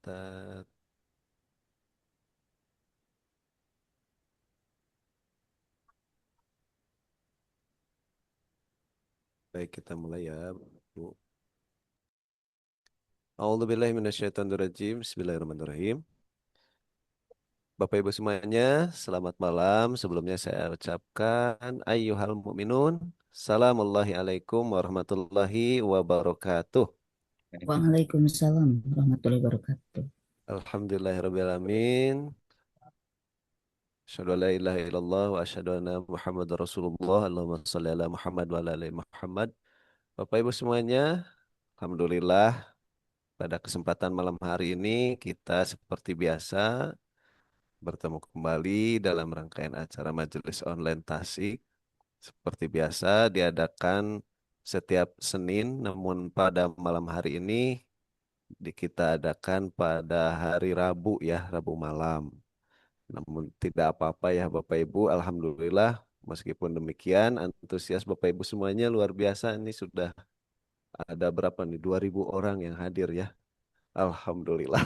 Tet. Baik, kita mulai ya, Bu. A'udzubillahi minasyaitonirrajim. Bismillahirrahmanirrahim. Bapak Ibu semuanya, selamat malam. Sebelumnya saya ucapkan ayyuhal mu'minun. Salamullahi alaikum warahmatullahi wabarakatuh. Waalaikumsalam warahmatullahi wabarakatuh. Alhamdulillahirrabbilalamin. Asyhadu an la ilaha illallah wa asyhadu anna Muhammad Rasulullah. Allahumma sholli ala Muhammad wa ala ali Muhammad. Bapak Ibu semuanya, Alhamdulillah pada kesempatan malam hari ini kita seperti biasa bertemu kembali dalam rangkaian acara Majelis Online Tasik. Seperti biasa diadakan setiap Senin, namun pada malam hari ini kita adakan pada hari Rabu ya, Rabu malam. Namun tidak apa-apa ya Bapak Ibu, Alhamdulillah meskipun demikian antusias Bapak Ibu semuanya luar biasa. Ini sudah ada berapa nih? 2.000 orang yang hadir ya. Alhamdulillah.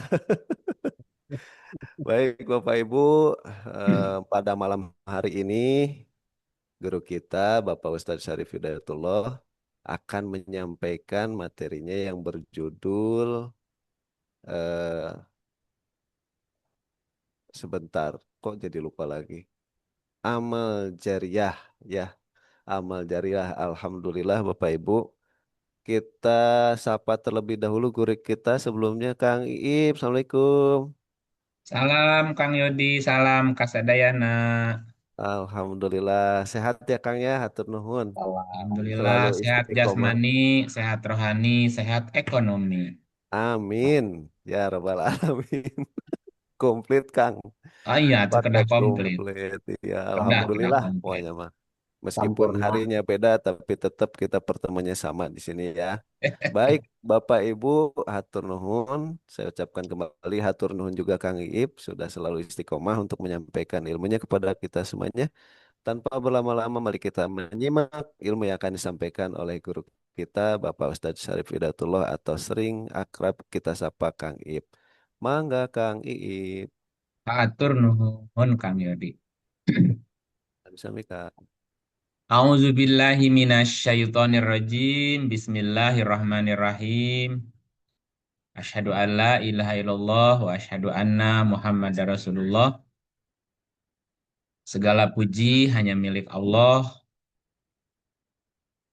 Baik Bapak Ibu, pada malam hari ini guru kita Bapak Ustadz Syarif Hidayatullah akan menyampaikan materinya yang berjudul eh, sebentar, kok jadi lupa lagi. Amal Jariah ya, Amal Jariah. Alhamdulillah Bapak Ibu. Kita sapa terlebih dahulu guru kita sebelumnya Kang Iip. Assalamualaikum. Salam Kang Yodi, salam Kasadayana. Alhamdulillah sehat ya Kang ya, hatur nuhun. Alhamdulillah Selalu sehat istiqomah. jasmani, sehat rohani, sehat ekonomi. Amin. Ya Rabbal Alamin. Komplit Kang. Oh iya, itu kedah Paket komplit. komplit. Ya Kedah Alhamdulillah komplit. pokoknya mah. Meskipun Sampurna. harinya beda tapi tetap kita pertemuannya sama di sini ya. Baik Bapak Ibu, hatur nuhun. Saya ucapkan kembali hatur nuhun juga Kang Iip sudah selalu istiqomah untuk menyampaikan ilmunya kepada kita semuanya. Tanpa berlama-lama, mari kita menyimak ilmu yang akan disampaikan oleh guru kita, Bapak Ustadz Syarif Hidayatullah atau sering akrab kita sapa Kang Iip. Mangga Kang Iip. Atur nuhun Kang Yodi. Sami Kang. A'udzu billahi minasyaitonir rajim. Bismillahirrahmanirrahim. Asyhadu an la ilaha illallah wa asyhadu anna Muhammadar Rasulullah. Segala puji hanya milik Allah,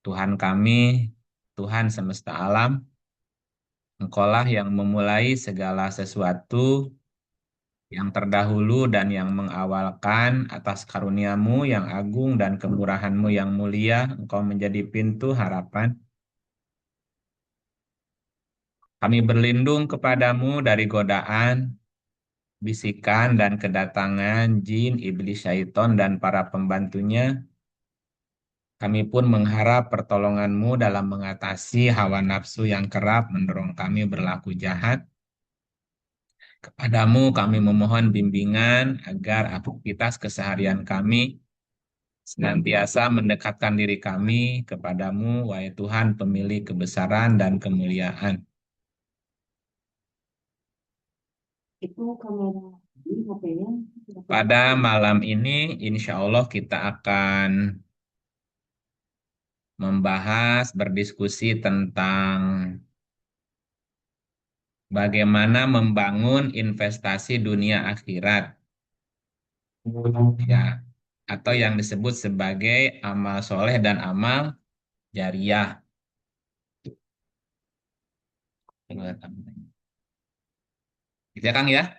Tuhan kami, Tuhan semesta alam. Engkaulah yang memulai segala sesuatu, yang terdahulu dan yang mengawalkan atas karuniamu yang agung dan kemurahanmu yang mulia. Engkau menjadi pintu harapan. Kami berlindung kepadamu dari godaan, bisikan, dan kedatangan jin, iblis, syaiton, dan para pembantunya. Kami pun mengharap pertolonganmu dalam mengatasi hawa nafsu yang kerap mendorong kami berlaku jahat. Kepadamu kami memohon bimbingan agar aktivitas keseharian kami senantiasa mendekatkan diri kami kepadamu, wahai Tuhan pemilik kebesaran dan kemuliaan. Itu kamera ini HP-nya. Pada malam ini, insya Allah kita akan membahas, berdiskusi tentang bagaimana membangun investasi dunia akhirat, ya, atau yang disebut sebagai amal soleh dan amal jariah. Gitu ya Kang ya,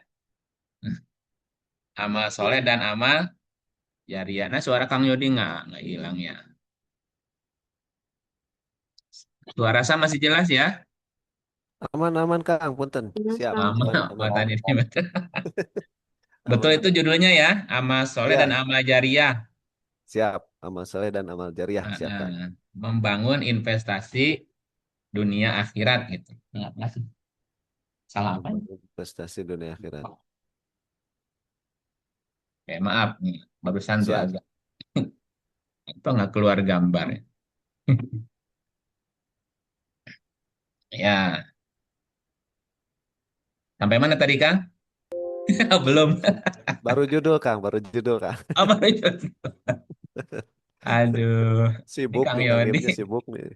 amal soleh dan amal jariah. Nah suara Kang Yodi nggak hilang ya. Suara saya masih jelas ya. Aman-aman Kang, punten. Jelas, Siap, Kang. Aman, aman-aman. tadi ini betul. Betul itu Aman-aman. judulnya ya, amal soleh dan Ya, amal jariah. siap. Amal soleh dan amal jariah, Nah, siap Kang. membangun investasi dunia akhirat gitu. Nggak, masih salah apa? Membangun investasi dunia akhirat. Kayak maaf nih, barusan tuh Siap. agak apa nggak keluar gambar ya. Ya, Sampai mana tadi, Kang? Belum. Baru judul Kang, baru judul Kang. Apa itu? Aduh, ini Sibuk Kang nih, Kang Yodi. Ipnya sibuk nih.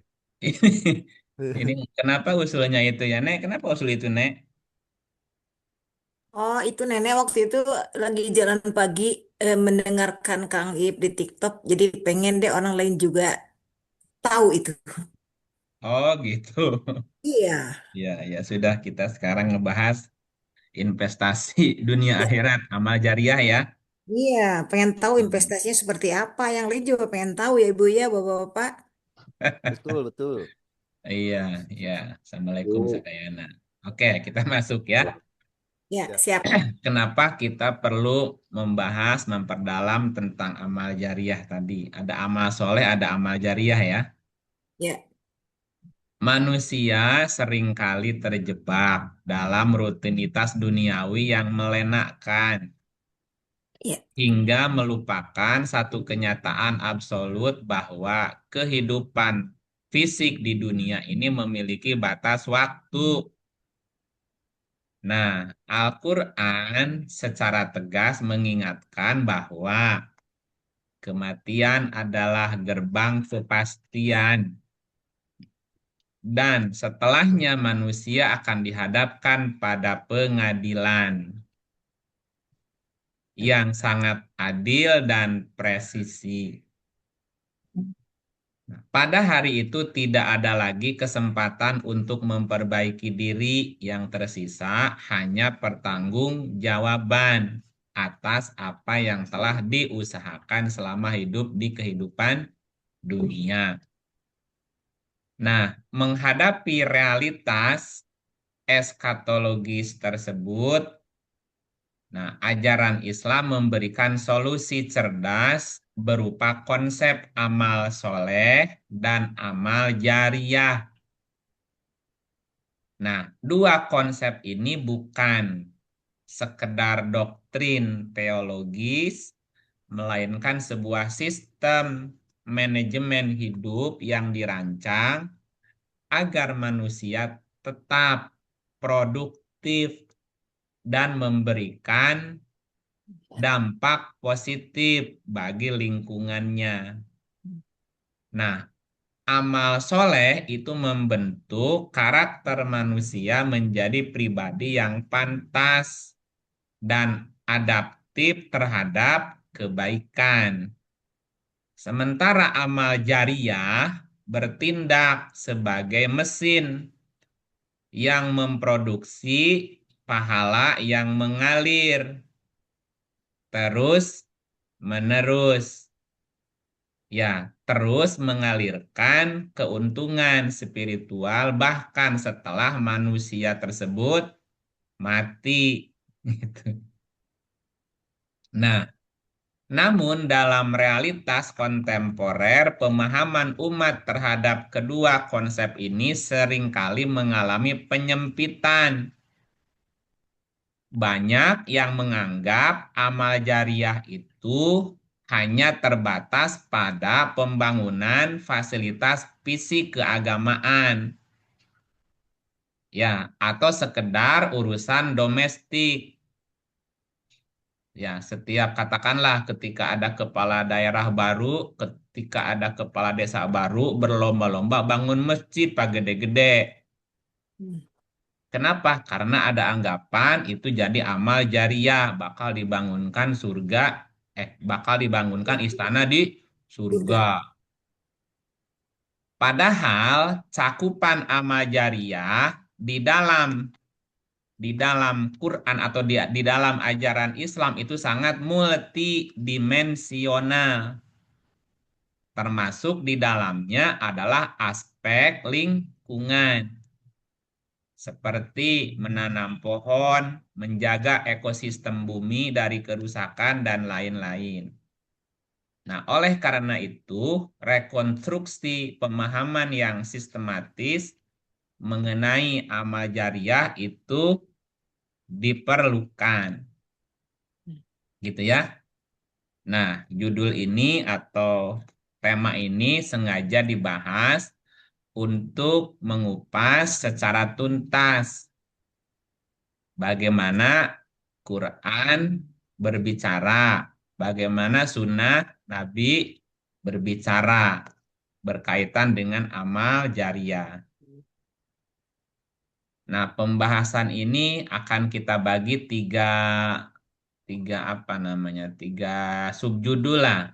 Ini kenapa usulnya itu ya, Nek? Kenapa usul itu, Nek? Oh, itu nenek waktu itu lagi jalan pagi mendengarkan Kang Ip di TikTok. Jadi pengen deh orang lain juga tahu itu. Oh, gitu. Iya, Ya, ya sudah kita sekarang ngebahas investasi dunia iya, akhirat, amal jariah ya. iya. Pengen tahu Hmm. investasinya seperti apa. Yang lain juga pengen tahu ya Ibu ya, Bapak-Bapak. Betul, betul. Iya, iya. Assalamualaikum Bu. Sadayana. Oke, kita masuk ya. Ya, Ya, siap. Kenapa kita perlu membahas, memperdalam tentang amal jariah tadi? Ada amal soleh, ada amal jariah ya. Ya, Manusia seringkali terjebak dalam rutinitas duniawi yang melenakan ya, hingga melupakan satu kenyataan absolut bahwa kehidupan fisik di dunia ini memiliki batas waktu. Nah, Al-Quran secara tegas mengingatkan bahwa kematian adalah gerbang kepastian, dan setelahnya manusia akan dihadapkan pada pengadilan yang sangat adil dan presisi. Pada hari itu tidak ada lagi kesempatan untuk memperbaiki diri, yang tersisa hanya pertanggungjawaban atas apa yang telah diusahakan selama hidup di kehidupan dunia. Nah, menghadapi realitas eskatologis tersebut, nah, ajaran Islam memberikan solusi cerdas berupa konsep amal soleh dan amal jariah. Nah, dua konsep ini bukan sekedar doktrin teologis, melainkan sebuah sistem manajemen hidup yang dirancang agar manusia tetap produktif dan memberikan dampak positif bagi lingkungannya. Nah, amal soleh itu membentuk karakter manusia menjadi pribadi yang pantas dan adaptif terhadap kebaikan. Sementara amal jariah bertindak sebagai mesin yang memproduksi pahala yang mengalir terus menerus. Ya, terus mengalirkan keuntungan spiritual bahkan setelah manusia tersebut mati. Gitu. Nah, namun dalam realitas kontemporer, pemahaman umat terhadap kedua konsep ini seringkali mengalami penyempitan. Banyak yang menganggap amal jariah itu hanya terbatas pada pembangunan fasilitas fisik keagamaan, ya, atau sekedar urusan domestik. Ya, setiap katakanlah ketika ada kepala daerah baru, ketika ada kepala desa baru, berlomba-lomba bangun masjid pak gede-gede. Hmm. Kenapa? Karena ada anggapan itu jadi amal jariah, bakal dibangunkan istana di surga. Surga. Padahal cakupan amal jariah di dalam di dalam Quran atau di dalam ajaran Islam itu sangat multidimensional. Termasuk di dalamnya adalah aspek lingkungan, seperti menanam pohon, menjaga ekosistem bumi dari kerusakan, dan lain-lain. Nah, oleh karena itu, rekonstruksi pemahaman yang sistematis mengenai amal jariah itu diperlukan. Gitu ya. Nah, judul ini atau tema ini sengaja dibahas untuk mengupas secara tuntas bagaimana Quran berbicara, bagaimana sunnah Nabi berbicara berkaitan dengan amal jariah. Nah, pembahasan ini akan kita bagi tiga apa namanya, tiga subjudul lah,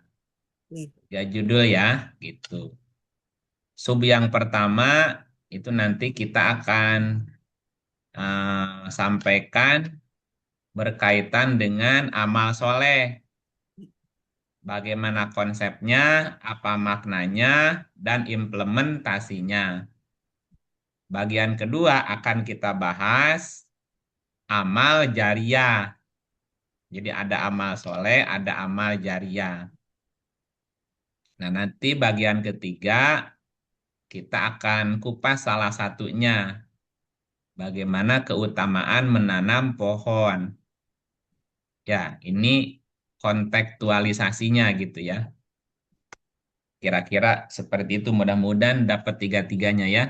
Iya. tiga judul ya, gitu. Sub yang pertama itu nanti kita akan sampaikan berkaitan dengan amal soleh. Bagaimana konsepnya, apa maknanya, dan implementasinya. Bagian kedua akan kita bahas amal jariah. Jadi ada amal soleh, ada amal jariah. Nah, nanti bagian ketiga kita akan kupas salah satunya. Bagaimana keutamaan menanam pohon. Ya, ini kontekstualisasinya gitu ya. Kira-kira seperti itu, mudah-mudahan dapat tiga-tiganya ya.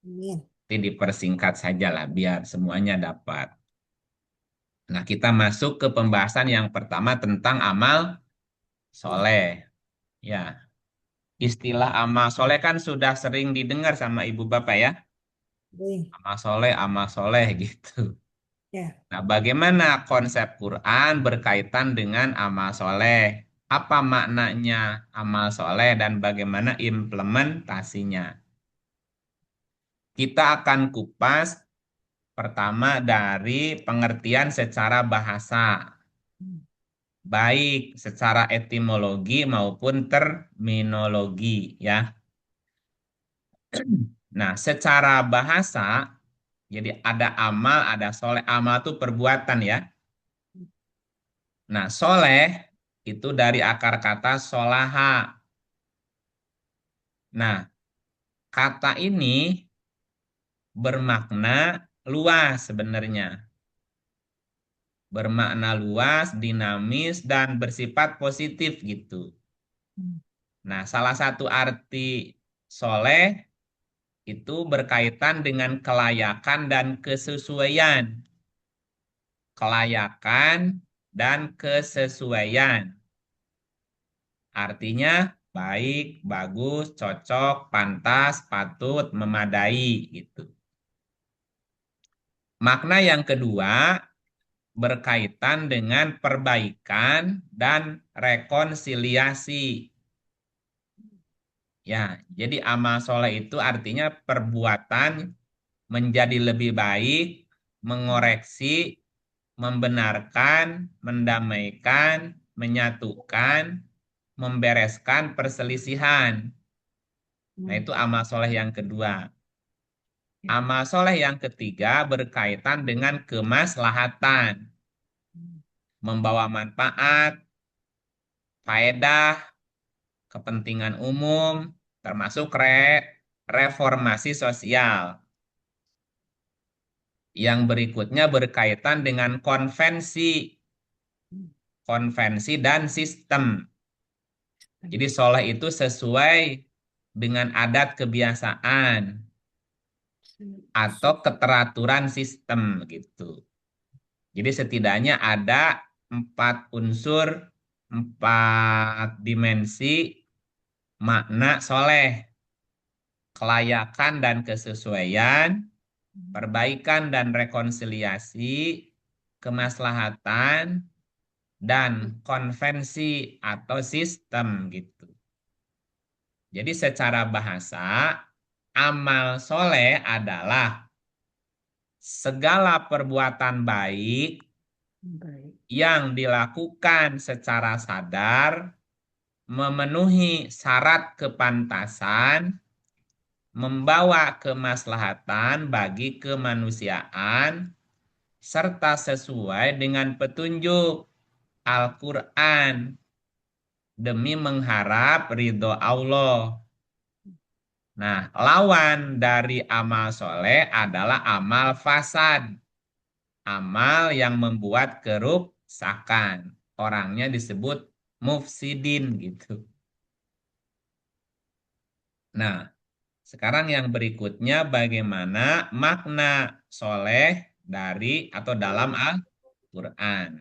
Amin. Nanti dipersingkat saja lah biar semuanya dapat. Nah, kita masuk ke pembahasan yang pertama tentang amal Iya. soleh. Ya, istilah amal soleh kan sudah sering didengar sama ibu bapak ya. Iya. Amal soleh gitu. Ya. Nah, bagaimana konsep Quran berkaitan dengan amal soleh? Apa maknanya amal soleh dan bagaimana implementasinya? Kita akan kupas pertama dari pengertian secara bahasa, baik secara etimologi maupun terminologi ya. Nah, secara bahasa, jadi ada amal, ada soleh. Amal itu perbuatan ya. Nah, soleh itu dari akar kata solaha. Nah, kata ini bermakna luas sebenarnya. Bermakna luas, dinamis, dan bersifat positif gitu. Nah, salah satu arti soleh itu berkaitan dengan kelayakan dan kesesuaian. Kelayakan dan kesesuaian. Artinya baik, bagus, cocok, pantas, patut, memadai gitu. Makna yang kedua berkaitan dengan perbaikan dan rekonsiliasi. Ya, jadi amal soleh itu artinya perbuatan menjadi lebih baik, mengoreksi, membenarkan, mendamaikan, menyatukan, membereskan perselisihan. Nah, itu amal soleh yang kedua. Amal soleh yang ketiga berkaitan dengan kemaslahatan, membawa manfaat, faedah, kepentingan umum, termasuk reformasi sosial. Yang berikutnya berkaitan dengan konvensi dan sistem. Jadi soleh itu sesuai dengan adat kebiasaan atau keteraturan sistem gitu. Jadi setidaknya ada 4 unsur, 4 dimensi makna soleh. Kelayakan dan kesesuaian, perbaikan dan rekonsiliasi, kemaslahatan, dan konvensi atau sistem gitu. Jadi secara bahasa, amal soleh adalah segala perbuatan baik Baik. yang dilakukan secara sadar, memenuhi syarat kepantasan, membawa kemaslahatan bagi kemanusiaan, serta sesuai dengan petunjuk Al-Quran demi mengharap ridho Allah. Nah, lawan dari amal soleh adalah amal fasad. Amal yang membuat kerusakan. Orangnya disebut mufsidin gitu. Nah, sekarang yang berikutnya bagaimana makna soleh dari atau dalam Al-Quran.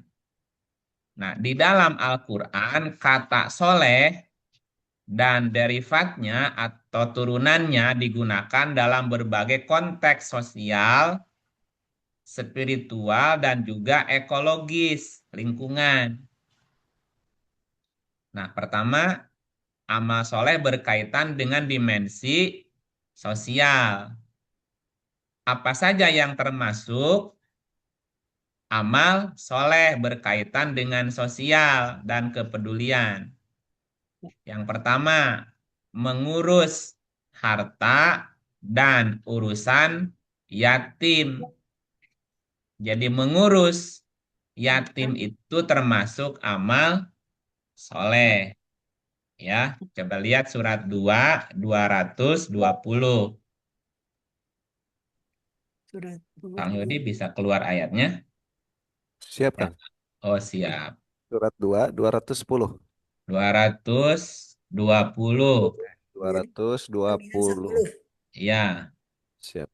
Nah, di dalam Al-Quran kata soleh dan derivatnya atau turunannya digunakan dalam berbagai konteks sosial, spiritual, dan juga ekologis lingkungan. Nah, pertama, amal soleh berkaitan dengan dimensi sosial. Apa saja yang termasuk amal soleh berkaitan dengan sosial dan kepedulian? Yang pertama, mengurus harta dan urusan yatim. Jadi mengurus yatim itu termasuk amal soleh. Ya, coba lihat surat 2, 220. Surat Kang 2. Yodi bisa keluar ayatnya? Siap, Ya. Kang. Oh, siap. Surat 2, 210. 220. Pemilihan 220. 10. Ya, Siap.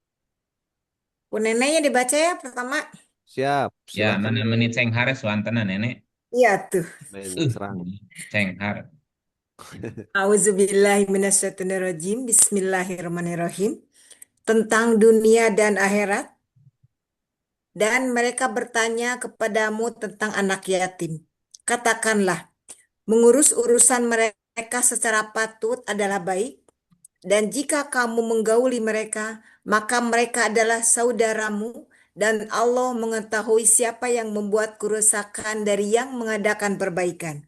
Bu neneknya dibaca ya pertama. Siap. ya, Silahkan mana menit ceng hares wantena nenek. Iya tuh. mencerang. Ceng har. Auzubillahiminasyaitonirrajim. Bismillahirrahmanirrahim. Tentang dunia dan akhirat. Dan mereka bertanya kepadamu tentang anak yatim. Katakanlah, mengurus urusan mereka secara patut adalah baik. Dan jika kamu menggauli mereka, maka mereka adalah saudaramu, dan Allah mengetahui siapa yang membuat kerusakan dari yang mengadakan perbaikan.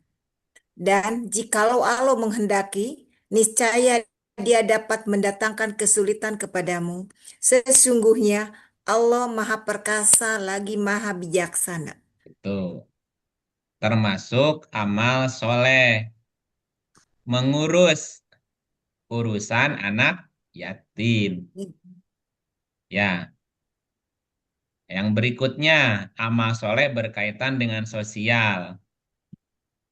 Dan jikalau Allah menghendaki, niscaya Dia dapat mendatangkan kesulitan kepadamu. Sesungguhnya Allah Maha Perkasa lagi Maha Bijaksana. Itu termasuk amal soleh. Mengurus urusan anak yatim. Ya, yang berikutnya amal soleh berkaitan dengan sosial.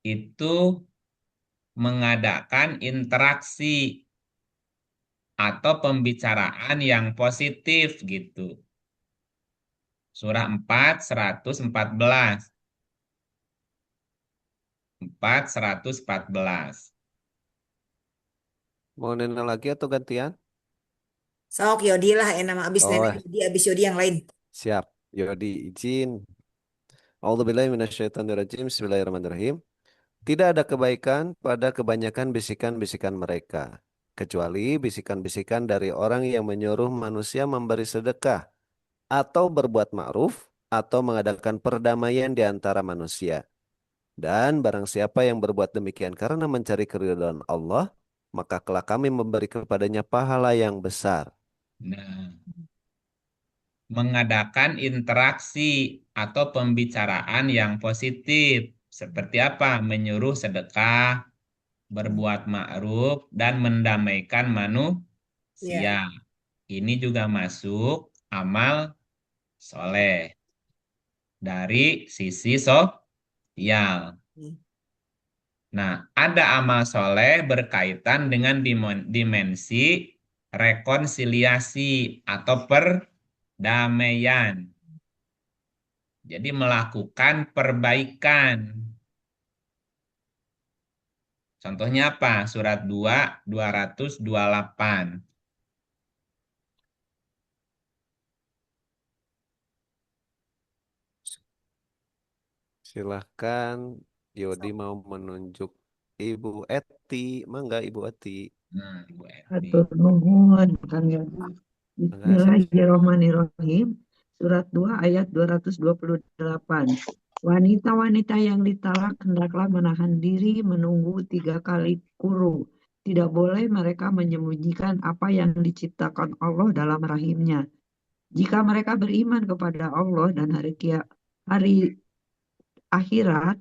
Itu mengadakan interaksi atau pembicaraan yang positif gitu. Surah 4, 114. 4, 114. Mau nena lagi atau gantian? Sok Yodi lah enak abis nenek Oh, Yodi abis Yodi yang lain. siap. Yodi izin. A'udzubillahi minasyaitonirrajim. Bismillahirrahmanirrahim. Tidak ada kebaikan pada kebanyakan bisikan-bisikan mereka, kecuali bisikan-bisikan dari orang yang menyuruh manusia memberi sedekah atau berbuat ma'ruf atau mengadakan perdamaian di antara manusia. Dan barang siapa yang berbuat demikian karena mencari keridhaan Allah, maka kelak kami memberi kepadanya pahala yang besar. Nah, mengadakan interaksi atau pembicaraan yang positif. Seperti apa? Menyuruh sedekah, berbuat ma'ruf, dan mendamaikan manusia. Ya. Ini juga masuk amal soleh dari sisi sosial. Nah, ada amal soleh berkaitan dengan dimensi rekonsiliasi atau perdamaian. Jadi melakukan perbaikan. Contohnya apa? Surat 2, 228. Silahkan Yodi mau menunjuk Ibu Eti. Mangga Ibu Eti. Nah, Ibu Eti. Atur nuhun Kang Yodi. Mangga sok-sok. Bismillahirrahmanirrahim. Surat 2 ayat 228. Wanita-wanita yang ditalak hendaklah menahan diri menunggu 3 kali kurung. Tidak boleh mereka menyembunyikan apa yang diciptakan Allah dalam rahimnya. Jika mereka beriman kepada Allah dan hari akhirat,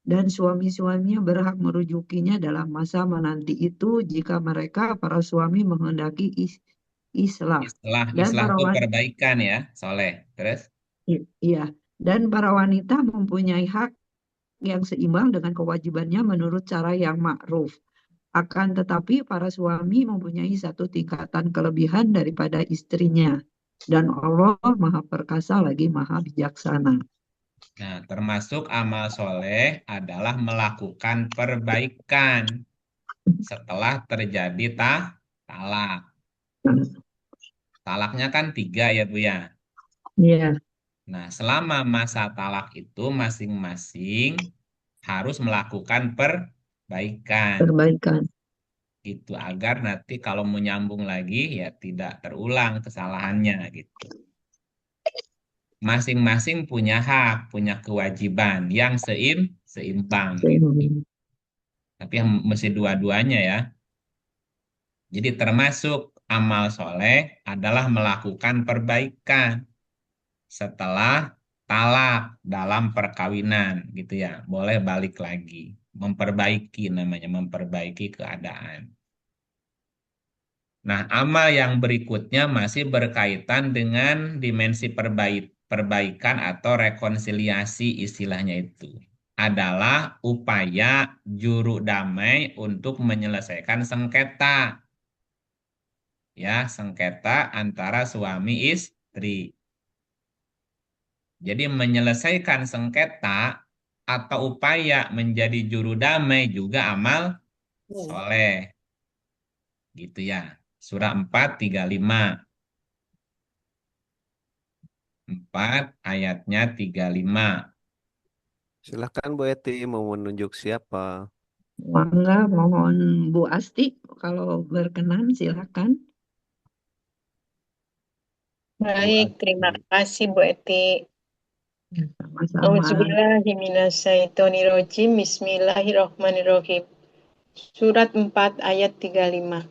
dan suami-suaminya berhak merujukinya dalam masa menanti itu jika mereka para suami menghendaki islah. Islah, Dan islah para itu wanita, perbaikan ya, soleh. Terus? iya, dan para wanita mempunyai hak yang seimbang dengan kewajibannya menurut cara yang ma'ruf. Akan tetapi para suami mempunyai satu tingkatan kelebihan daripada istrinya. Dan Allah Maha Perkasa lagi Maha Bijaksana. Nah, termasuk amal soleh adalah melakukan perbaikan setelah terjadi talak. Talaknya kan 3 ya Bu ya. Iya, Nah, selama masa talak itu masing-masing harus melakukan perbaikan. perbaikan. Gitu agar nanti kalau mau nyambung lagi ya tidak terulang kesalahannya gitu. Masing-masing punya hak, punya kewajiban yang seimbang gitu. Tapi yang mesti dua-duanya ya. Jadi termasuk amal soleh adalah melakukan perbaikan setelah talak dalam perkawinan gitu ya. Boleh balik lagi. Memperbaiki namanya, memperbaiki keadaan. Nah, amal yang berikutnya masih berkaitan dengan dimensi perbaikan atau rekonsiliasi istilahnya itu. Adalah upaya juru damai untuk menyelesaikan sengketa. Ya, sengketa antara suami istri. Jadi menyelesaikan sengketa atau upaya menjadi juru damai juga amal soleh. Gitu ya. Surah 4:35. 4 ayatnya 35. Silakan Bu Eti mau menunjuk siapa? Mangga, mohon Bu Asti, kalau berkenan silakan. Bu Baik, terima Ati. kasih Bu Eti. Sama-sama. Auzubillahiminasyaitonirrojim. Bismillahirrahmanirrahim. Surat 4 ayat 35.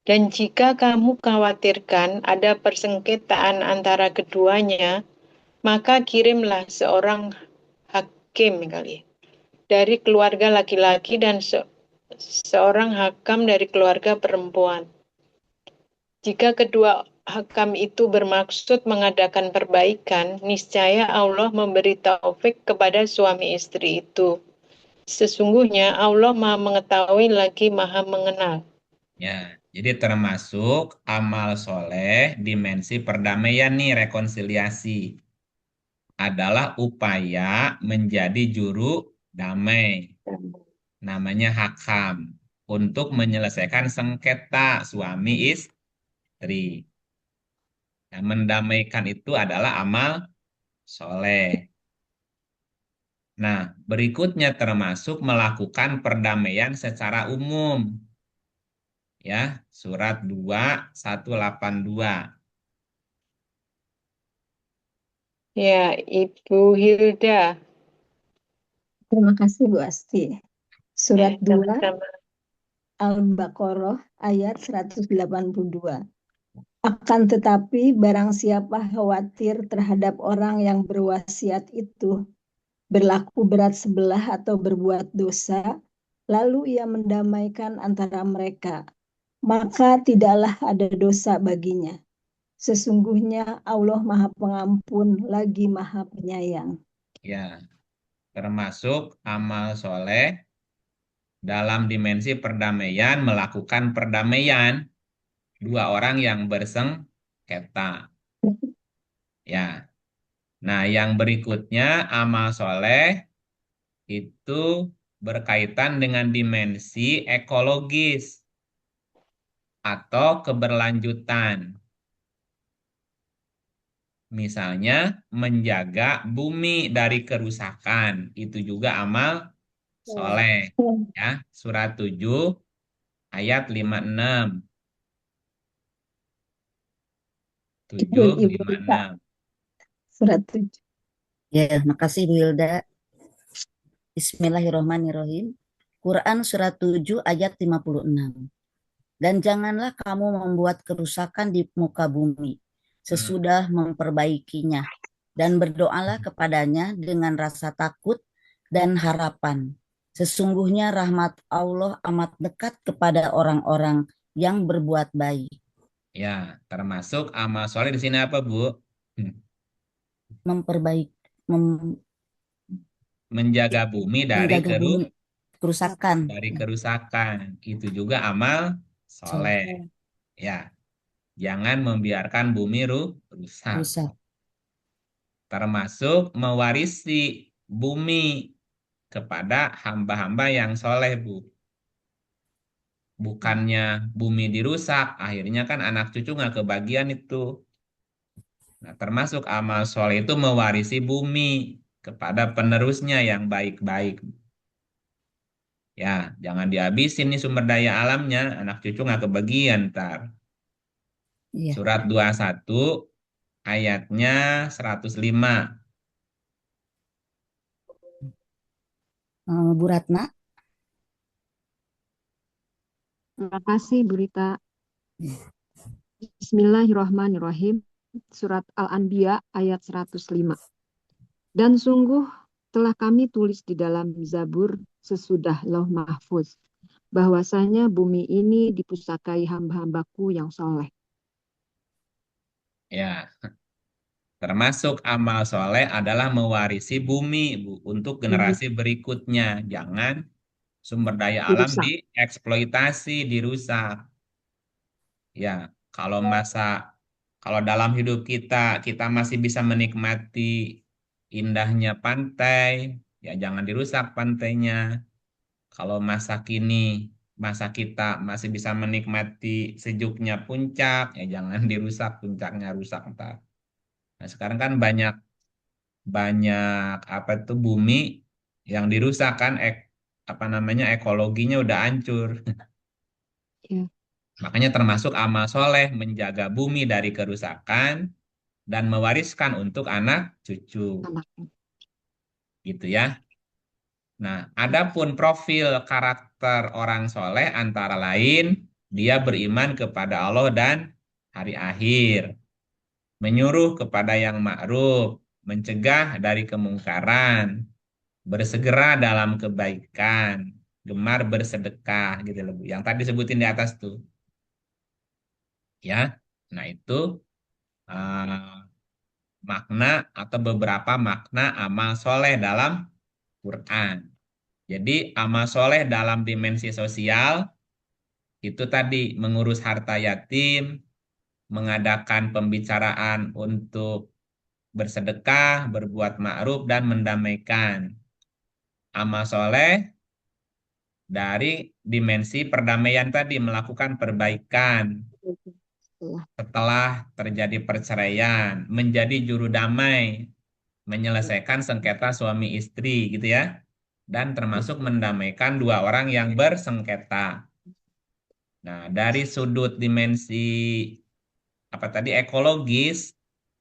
Dan jika kamu khawatirkan ada persengketaan antara keduanya, maka kirimlah seorang hakim dari keluarga laki-laki dan seorang hakam dari keluarga perempuan. Jika kedua hakam itu bermaksud mengadakan perbaikan, niscaya Allah memberi taufik kepada suami istri itu. Sesungguhnya Allah Maha Mengetahui lagi Maha Mengenal. Ya, jadi termasuk amal soleh dimensi perdamaian nih rekonsiliasi adalah upaya menjadi juru damai. Namanya hakam untuk menyelesaikan sengketa suami istri. Nah, mendamaikan itu adalah amal soleh. Nah, berikutnya termasuk melakukan perdamaian secara umum. Ya, surat 2:182. Ya, Ibu Hilda. Terima kasih Bu Asti. Surat 2 Sama-sama. Al-Baqarah ayat 182. Akan tetapi barang siapa khawatir terhadap orang yang berwasiat itu berlaku berat sebelah atau berbuat dosa, lalu ia mendamaikan antara mereka, maka tidaklah ada dosa baginya. Sesungguhnya Allah Maha Pengampun lagi Maha Penyayang. Ya, termasuk amal soleh dalam dimensi perdamaian, melakukan perdamaian dua orang yang bersengketa. Ya, nah yang berikutnya amal soleh itu berkaitan dengan dimensi ekologis atau keberlanjutan. Misalnya menjaga bumi dari kerusakan, itu juga amal soleh. Ya, surat 7 ayat 56. Ibu 7, Ibu Rita, 56. surat 7. Ya, makasih Bu Hilda. Bismillahirrahmanirrahim. Quran surat 7 ayat 56. Dan janganlah kamu membuat kerusakan di muka bumi sesudah memperbaikinya. Dan berdoalah kepadanya dengan rasa takut dan harapan. Sesungguhnya rahmat Allah amat dekat kepada orang-orang yang berbuat baik. Ya, termasuk amal soleh di sini apa, Bu? Memperbaiki, Menjaga bumi menjaga bumi kerusakan. dari kerusakan. Itu juga amal soleh. Ya. Jangan membiarkan bumi rusak. rusak. Termasuk mewarisi bumi kepada hamba-hamba yang soleh, Bu. Bukannya bumi dirusak, akhirnya kan anak cucu nggak kebagian itu. Nah, termasuk amal soleh itu mewarisi bumi kepada penerusnya yang baik-baik. Ya, jangan dihabisin nih sumber daya alamnya, anak cucu nggak kebagian ntar. Iya. Surat 21 ayatnya 105. Bu Ratna. Terima kasih, Bu Rita. Bismillahirrahmanirrahim. Surat Al-Anbiya ayat 105. Dan sungguh telah kami tulis di dalam Zabur sesudah Lauh Mahfuz, bahwasanya bumi ini dipusakai hamba-hambaku yang soleh. Ya, termasuk amal soleh adalah mewarisi bumi, Bu, untuk generasi berikutnya. Jangan sumber daya alam Dirusak. dieksploitasi, dirusak. Ya, kalau dalam hidup kita masih bisa menikmati indahnya pantai, ya jangan dirusak pantainya. Kalau masa kita masih bisa menikmati sejuknya puncak, ya jangan dirusak puncaknya, rusak ntar. Nah, sekarang kan banyak banyak apa tuh bumi yang dirusak kan, apa namanya, ekologinya udah hancur. Ya, Makanya termasuk amal soleh menjaga bumi dari kerusakan dan mewariskan untuk anak cucu, anaknya. gitu ya. Nah, adapun profil karakter orang soleh antara lain dia beriman kepada Allah dan hari akhir, menyuruh kepada yang ma'ruf, mencegah dari kemungkaran, bersegera dalam kebaikan, gemar bersedekah, gitu loh, Bu. Yang tadi sebutin di atas tuh, ya. Nah, itu makna atau beberapa makna amal soleh dalam Quran. Jadi amal soleh dalam dimensi sosial itu tadi mengurus harta yatim, mengadakan pembicaraan untuk bersedekah, berbuat ma'ruf dan mendamaikan. Amal soleh dari dimensi perdamaian tadi, melakukan perbaikan setelah terjadi perceraian, menjadi juru damai, menyelesaikan sengketa suami istri, gitu ya. Dan termasuk mendamaikan dua orang yang bersengketa. Nah, dari sudut dimensi apa tadi, ekologis,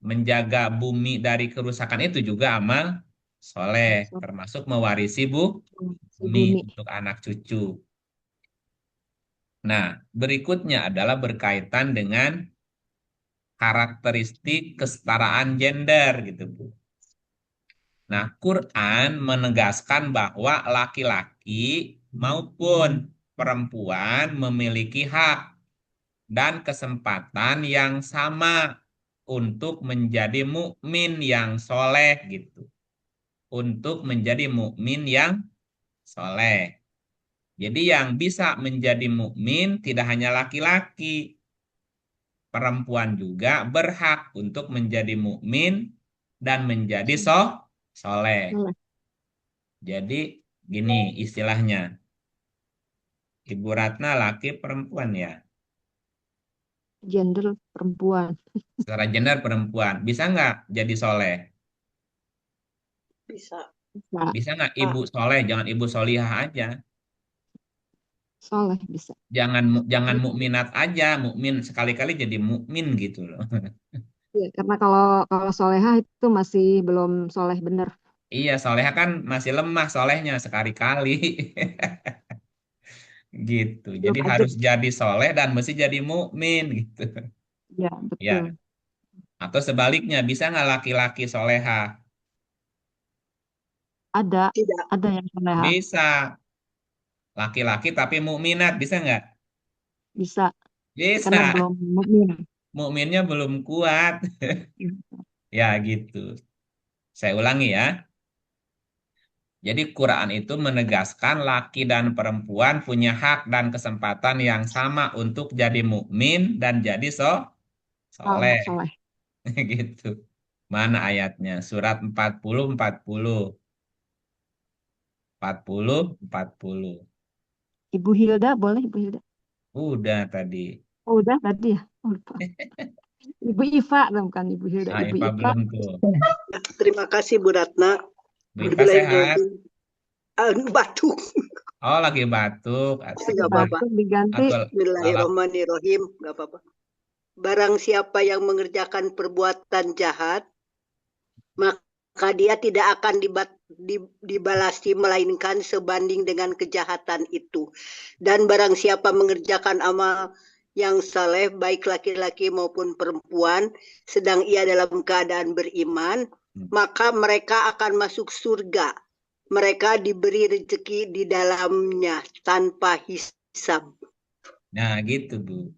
menjaga bumi dari kerusakan itu juga amal soleh, termasuk mewarisi bumi Bumi. untuk anak cucu. Nah, berikutnya adalah berkaitan dengan karakteristik kesetaraan gender, gitu, Bu. Nah, Quran menegaskan bahwa laki-laki maupun perempuan memiliki hak dan kesempatan yang sama untuk menjadi mukmin yang soleh, gitu. Untuk menjadi mukmin yang soleh. Jadi yang bisa menjadi mukmin tidak hanya laki-laki, perempuan juga berhak untuk menjadi mukmin dan menjadi soleh. Jadi gini istilahnya, Ibu Ratna laki perempuan ya? Gender perempuan. Secara gender perempuan. Bisa nggak jadi soleh? Bisa. Bisa nggak ibu soleh? Jangan ibu solihah aja. Soleh bisa. Jangan mukminat aja, mukmin sekali-kali jadi mukmin gitu loh. Ya, karena kalau solehah itu masih belum soleh bener. Iya, solehah kan masih lemah solehnya sekali-kali. Gitu. Belum Jadi aja. harus jadi soleh dan mesti jadi mukmin gitu. Ya, Ya. betul. Atau sebaliknya, bisa nggak laki-laki solehah? Ada Tidak. ada yang solehah. Bisa. Laki-laki tapi mukminat, bisa nggak? Bisa. Karena Bisa. belum mukmin. Mukminnya belum kuat. Ya gitu. Saya ulangi ya. Jadi Quran itu menegaskan laki dan perempuan punya hak dan kesempatan yang sama untuk jadi mukmin dan jadi soleh. soleh. Gitu. Mana ayatnya? Surat 40, 40. 40, 40. Ibu Hilda boleh Ibu Hilda? Udah tadi. Oh, udah tadi ya? Oh, lupa. Ibu Iva dong kan Ibu Hilda. Ah, Ibu Ipa Iva. belum tuh. Terima kasih Bu Ratna. Bu Ipa sehat? Batuk. Oh, lagi batuk. Nggak apa-apa. Batuk diganti. Atau lalap. Bismillahirrahmanirrahim. Nggak apa-apa. Barang siapa yang mengerjakan perbuatan jahat, maka dia tidak akan dibalasi melainkan sebanding dengan kejahatan itu. Dan barang siapa mengerjakan amal yang saleh, baik laki-laki maupun perempuan, sedang ia dalam keadaan beriman, maka mereka akan masuk surga. Mereka diberi rezeki di dalamnya tanpa hisab. Nah, gitu, Bu.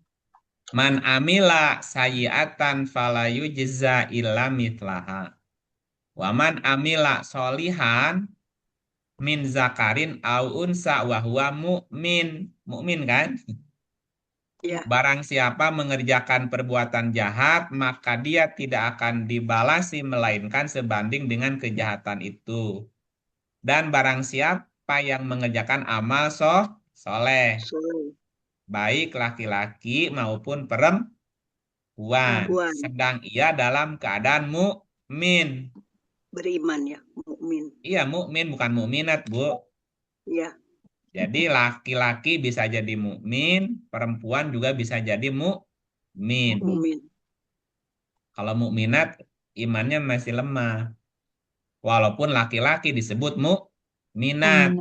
Man amila sayyi'atan fala yujza illa mithlaha. Wa man amila solihan min zakarin au unsa wa huwa mu'min. Mu'min kan? Ya. Barang siapa mengerjakan perbuatan jahat, maka dia tidak akan dibalasi melainkan sebanding dengan kejahatan itu. Dan barang siapa yang mengerjakan amal soleh, baik laki-laki maupun perempuan, sedang ia dalam keadaan mukmin. Beriman ya, mukmin. Iya, mukmin bukan mukminat, Bu. Iya. Jadi laki-laki bisa jadi mukmin, perempuan juga bisa jadi mukmin. Kalau mukminat imannya masih lemah. Walaupun laki-laki disebut mukminat.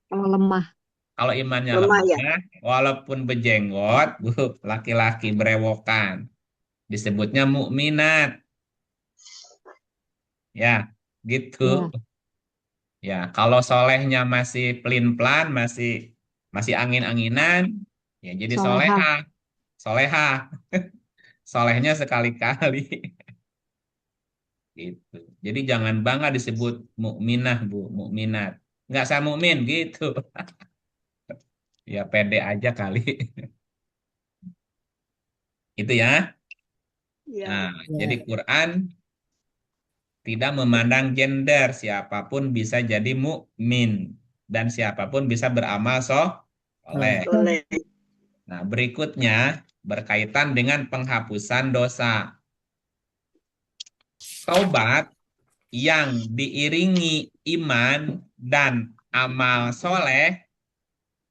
Kalau lemah. Kalau imannya lemah, ya? Walaupun berjenggot, Bu, laki-laki berewokan, disebutnya mukminat. Ya, gitu. Ya, kalau solehnya masih pelin-pelan, masih angin-anginan, ya jadi soleha. Soleha. Solehnya sekali-kali. Gitu. Jadi jangan bangga disebut mukminah, Bu, mukminat. Nggak saya mukmin gitu. Ya pede aja kali. Itu ya. Nah, jadi Quran tidak memandang gender, siapapun bisa jadi mukmin dan siapapun bisa beramal soleh. Nah, berikutnya berkaitan dengan penghapusan dosa. Taubat yang diiringi iman dan amal soleh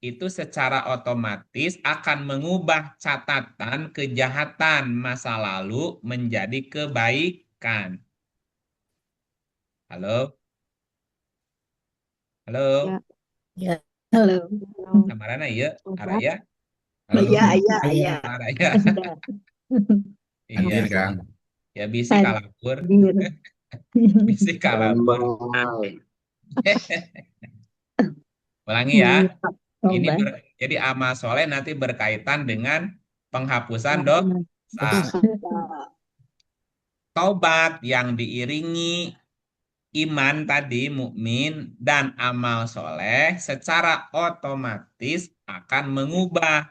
itu secara otomatis akan mengubah catatan kejahatan masa lalu menjadi kebaikan. Halo? Halo? Ya. Halo. Kamarana iya? Araya? Halo? Iya. Araya? Iya. Kan? Ya bisi kalapur. Bisi kalapur. Ulangi ya. Ini jadi amal soleh nanti berkaitan dengan penghapusan dosa. Taubat yang diiringi iman tadi, mukmin dan amal soleh secara otomatis akan mengubah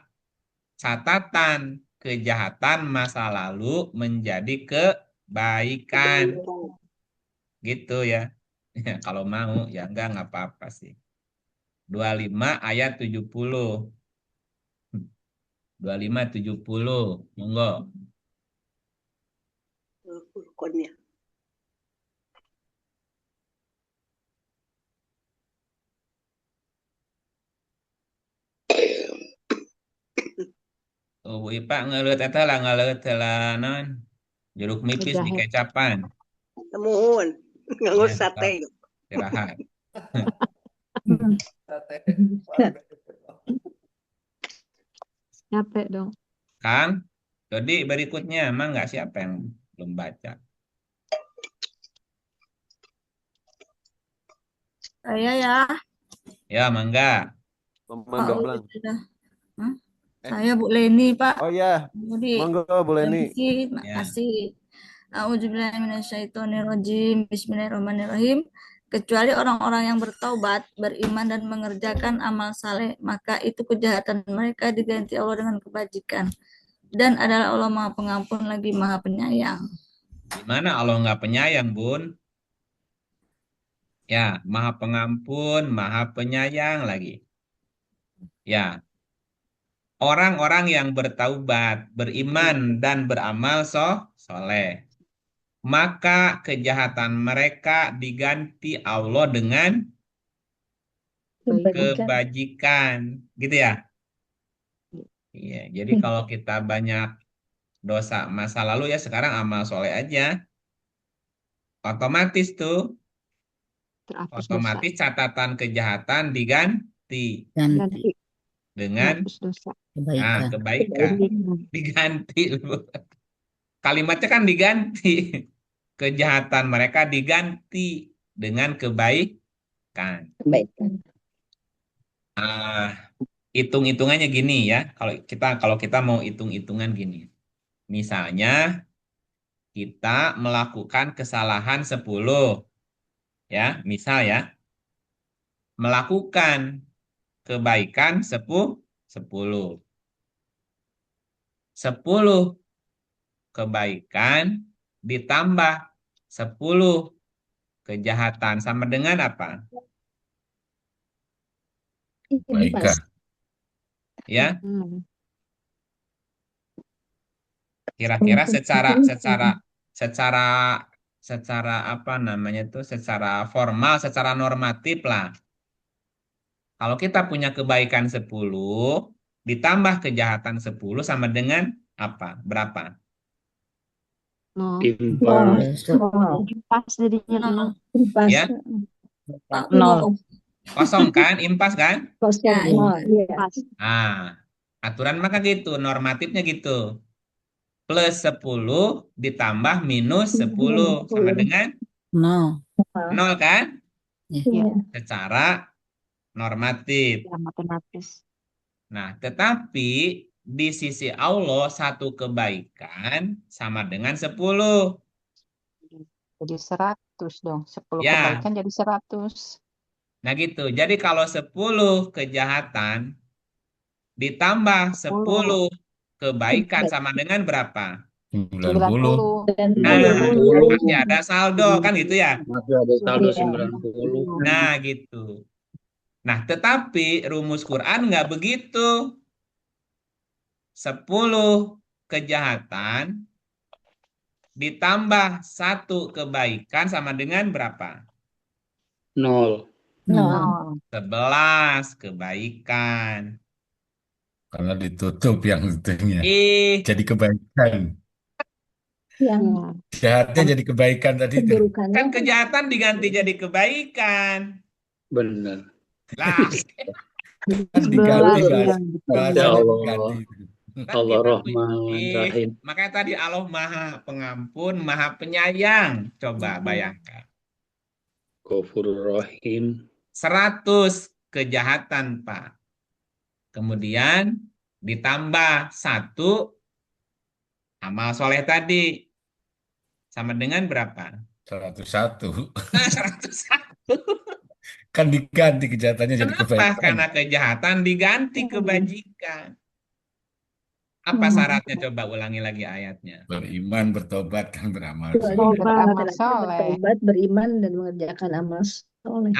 catatan kejahatan masa lalu menjadi kebaikan. Gitu ya. Kalau mau ya enggak apa-apa sih. 25 ayat 70. 25 70. Monggo. Furqannya. Oh, Bu Ipa ngeleut eta lah ngeleut lah non. Jeruk nipis di kecapan. Mohon, nganggo sate. Istirahat. Capek dong. Kang, Dodi berikutnya emang nggak siapa yang belum baca? Saya ya. Ya, mangga. Mangga Blang. Saya Bu Leni, Pak. Oh ya, monggo Bu Leni. Terima kasih. A'udzubillahiminasyaitonirrajim. Bismillahirrahmanirrahim. Kecuali orang-orang yang bertaubat, beriman dan mengerjakan amal saleh, maka itu kejahatan mereka diganti Allah dengan kebajikan. dan adalah Allah Maha Pengampun lagi Maha Penyayang. Di mana Allah nggak penyayang, Bun? Ya, Maha Pengampun, Maha Penyayang lagi. Ya, orang-orang yang bertaubat, beriman, dan beramal soleh. Maka kejahatan mereka diganti Allah dengan kebajikan. Gitu ya? Iya, jadi kalau kita banyak dosa masa lalu ya sekarang amal soleh aja. Otomatis tuh, Terhapus dosa. otomatis catatan kejahatan diganti Ganti Ganti. dengan Terhapus dosa. kebaikan. kebaikan. Diganti. Kalimatnya kan diganti. Kejahatan mereka diganti dengan kebaikan. Hitung-hitungannya gini ya. Kalau kita mau hitung-hitungan gini. Misalnya kita melakukan kesalahan 10. Ya, misal ya. Melakukan kebaikan 10. 10 kebaikan ditambah 10 kejahatan sama dengan apa? Kebaikan. Ya, Hmm. kira-kira secara apa namanya tuh? Secara formal, secara normatif lah. Kalau kita punya kebaikan 10 ditambah kejahatan 10 sama dengan apa? Berapa? No. Impas. Pas jadinya Nol. Impas. Ya, nol. kosong kan? Impas kan? Kosong. Iya. Pas. Aturan maka gitu, normatifnya gitu. Plus 10 ditambah minus 10 sama dengan No. 0 kan? Iya. Secara normatif. Ya, matematis. Nah, tetapi di sisi Allah satu kebaikan sama dengan 10. Jadi 100 dong. 10 Ya. kebaikan jadi 100. Nah gitu. Jadi kalau 10 kejahatan ditambah 10 kebaikan sama dengan berapa? 90. Masih ada saldo kan gitu ya? Masih ada saldo 90. Nah gitu. Nah tetapi rumus Quran nggak begitu. 10 kejahatan ditambah 1 kebaikan sama dengan berapa? 0. 11 kebaikan. Karena ditutup yang itunya. Ih, Jadi kebaikan. Yang Jahatnya jadi kebaikan tadi itu. keburukannya kan kejahatan diganti jadi kebaikan. Benar. Lah, Kan diganti Ya bahasanya Allah. diganti. kan Allah kita Rahman Rahim. makanya tadi Allah Maha Pengampun, Maha Penyayang. Coba bayangkan. Ghafurur Rahim. 100 kejahatan, Pak. Kemudian ditambah 1 amal soleh tadi. Sama dengan berapa? 101. Nah, 101. Kan diganti kejahatannya jadi Kenapa? kebaikan. Karena kejahatan diganti kebajikan. Apa syaratnya? Coba ulangi lagi ayatnya. Beriman, bertobat, kan beramal. bertobat, beriman dan mengerjakan amal soleh.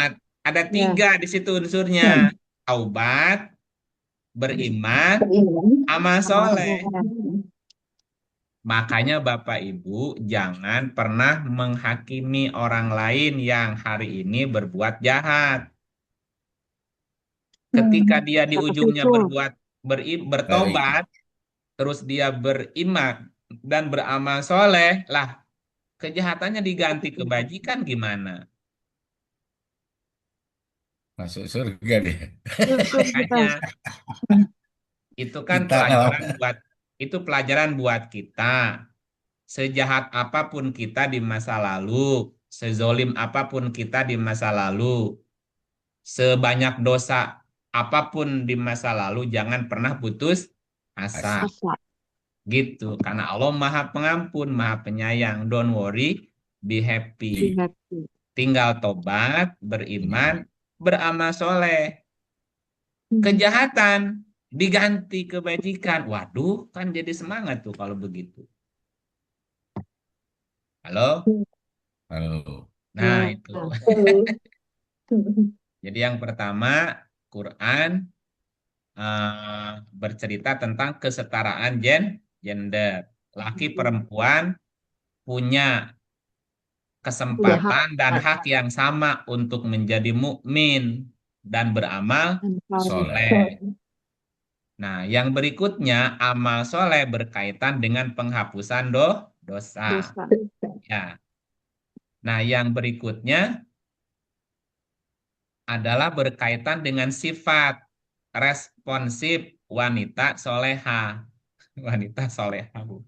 Ada 3 di situ unsurnya. Taubat, beriman, amal soleh. Makanya Bapak Ibu jangan pernah menghakimi orang lain yang hari ini berbuat jahat. Ketika dia di ujungnya bertobat, terus dia beriman dan beramal soleh, lah kejahatannya diganti kebajikan gimana? Masuk surga deh. Makanya itu kan pelajaran buat kita. Sejahat apapun kita di masa lalu, sezolim apapun kita di masa lalu, sebanyak dosa apapun di masa lalu, jangan pernah putus asa. Gitu, karena Allah Maha Pengampun, Maha Penyayang. Don't worry, be happy. Tinggal tobat, beriman, beramal soleh. Kejahatan diganti kebajikan. Waduh, kan jadi semangat tuh kalau begitu. Halo? Halo. Nah, Ya. itu. Jadi yang pertama, Quran bercerita tentang kesetaraan gender. Laki perempuan punya Punya hak kesempatan dan hak yang sama untuk menjadi mukmin dan beramal dan soleh. soleh. Nah, yang berikutnya amal soleh berkaitan dengan penghapusan dosa. Dosa. Ya. Nah, yang berikutnya adalah berkaitan dengan sifat responsif wanita soleha. Wanita soleha, Bu.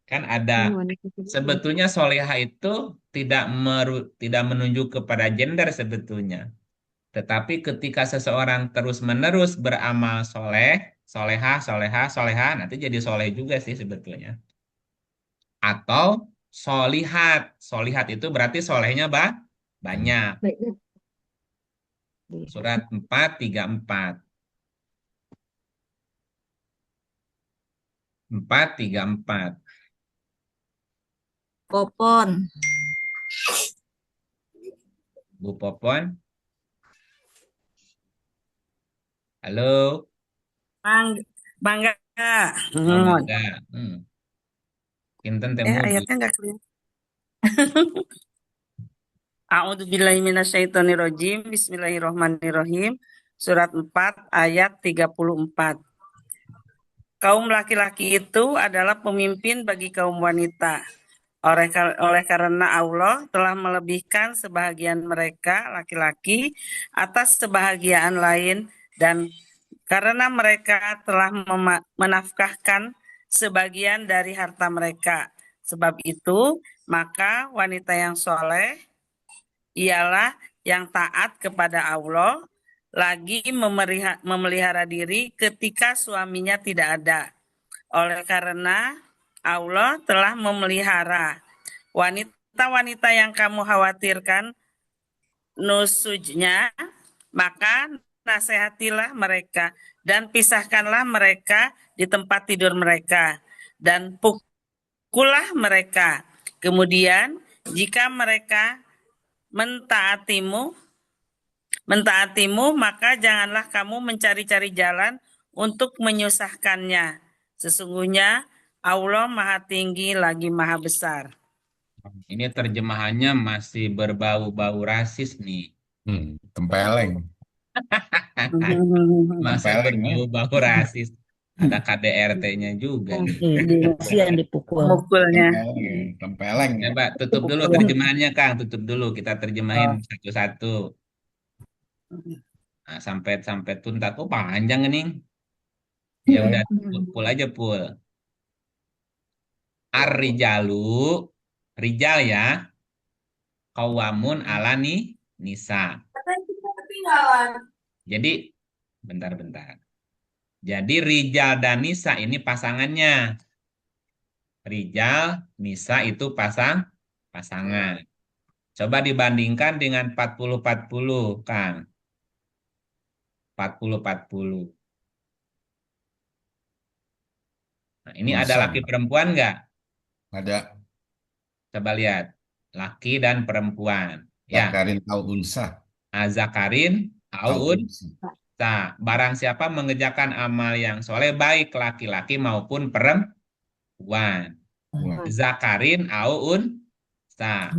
Kan ada, Wanita soleh. sebetulnya soleha itu tidak menunjuk kepada gender sebetulnya. Tetapi ketika seseorang terus-menerus beramal soleh, soleha, soleha, soleha, nanti jadi soleh juga sih sebetulnya. Atau solihat. Solihat itu berarti solehnya banyak. Baik. Surat 434. 434. Popon. Bu Popon. Halo. Bangga. Mangga. Kinten temu. Ayatnya nggak kelihatan. A'udzubillahiminasyaitonirrojim. Bismillahirrohmanirrohim. Surat 4 ayat 34. Kaum laki-laki itu adalah pemimpin bagi kaum wanita. Oleh karena Allah telah melebihkan sebahagian mereka laki-laki atas sebahagian lain, dan karena mereka telah menafkahkan sebagian dari harta mereka. Sebab itu, maka wanita yang soleh ialah yang taat kepada Allah, lagi memelihara diri ketika suaminya tidak ada. Oleh karena Allah telah memelihara wanita-wanita yang kamu khawatirkan nusujnya, maka nasihatilah mereka dan pisahkanlah mereka di tempat tidur mereka dan pukullah mereka. Kemudian jika mereka mentaatimu, maka janganlah kamu mencari-cari jalan untuk menyusahkannya. Sesungguhnya Allah Maha Tinggi lagi Maha Besar. Ini terjemahannya masih berbau-bau rasis nih. Tempeleng. Masih berbau-bau rasis. Ada KDRT-nya juga. Yang dipukul. Mukulnya. Tempeleng. Coba tutup dulu terjemahannya, Kang. Tutup dulu. Kita terjemahin satu-satu. Nah, sampai tuntas. Oh, panjang nih. Ya udah, pul aja pul. Ar-rijalu, rijal ya. Qawamun ala nisa. Jadi, bentar. Jadi rijal dan nisa ini pasangannya. Rijal, nisa itu pasangan. Coba dibandingkan dengan 40-40, Kang. 40-40. Nah, ini ada laki perempuan nggak? Ada. Coba lihat. Laki dan perempuan. Zakarin au unsa. Zakarin au unsa. Barang siapa mengerjakan amal yang soleh, baik laki-laki maupun perempuan. Zakarin au unsa.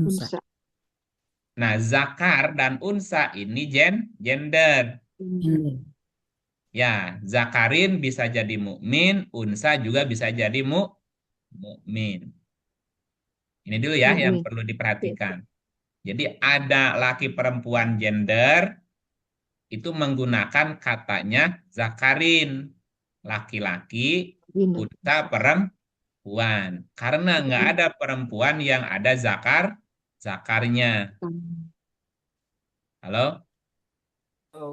Nah, zakar dan unsa ini gender. Ya, zakarin bisa jadi mukmin, unsa juga bisa jadi mukmin. Ini dulu ya yang perlu diperhatikan. Jadi ada laki perempuan gender itu menggunakan katanya zakarin, laki-laki, unsa perempuan. Karena nggak ada perempuan yang ada zakarnya. Halo?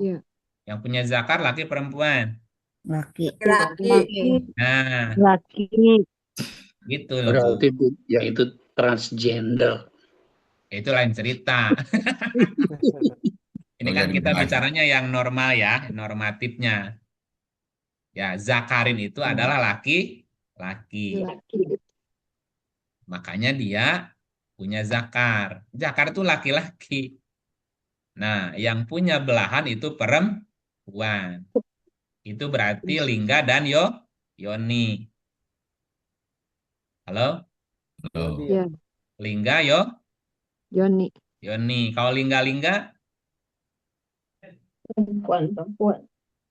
Iya. Yang punya zakar laki perempuan? Laki. Nah, Laki. gitu loh. Berarti yang itu transgender. Itu lain cerita. Ini kan kita bicaranya yang normal ya, normatifnya. Ya, zakarin itu adalah laki-laki. Laki. Makanya dia punya zakar. Zakar itu laki-laki. Nah, yang punya belahan itu perempuan. Itu berarti lingga dan yoni. Halo? Yoni Ya, Lingga, Yoni. yoni. Kalau lingga-lingga, Perempuan.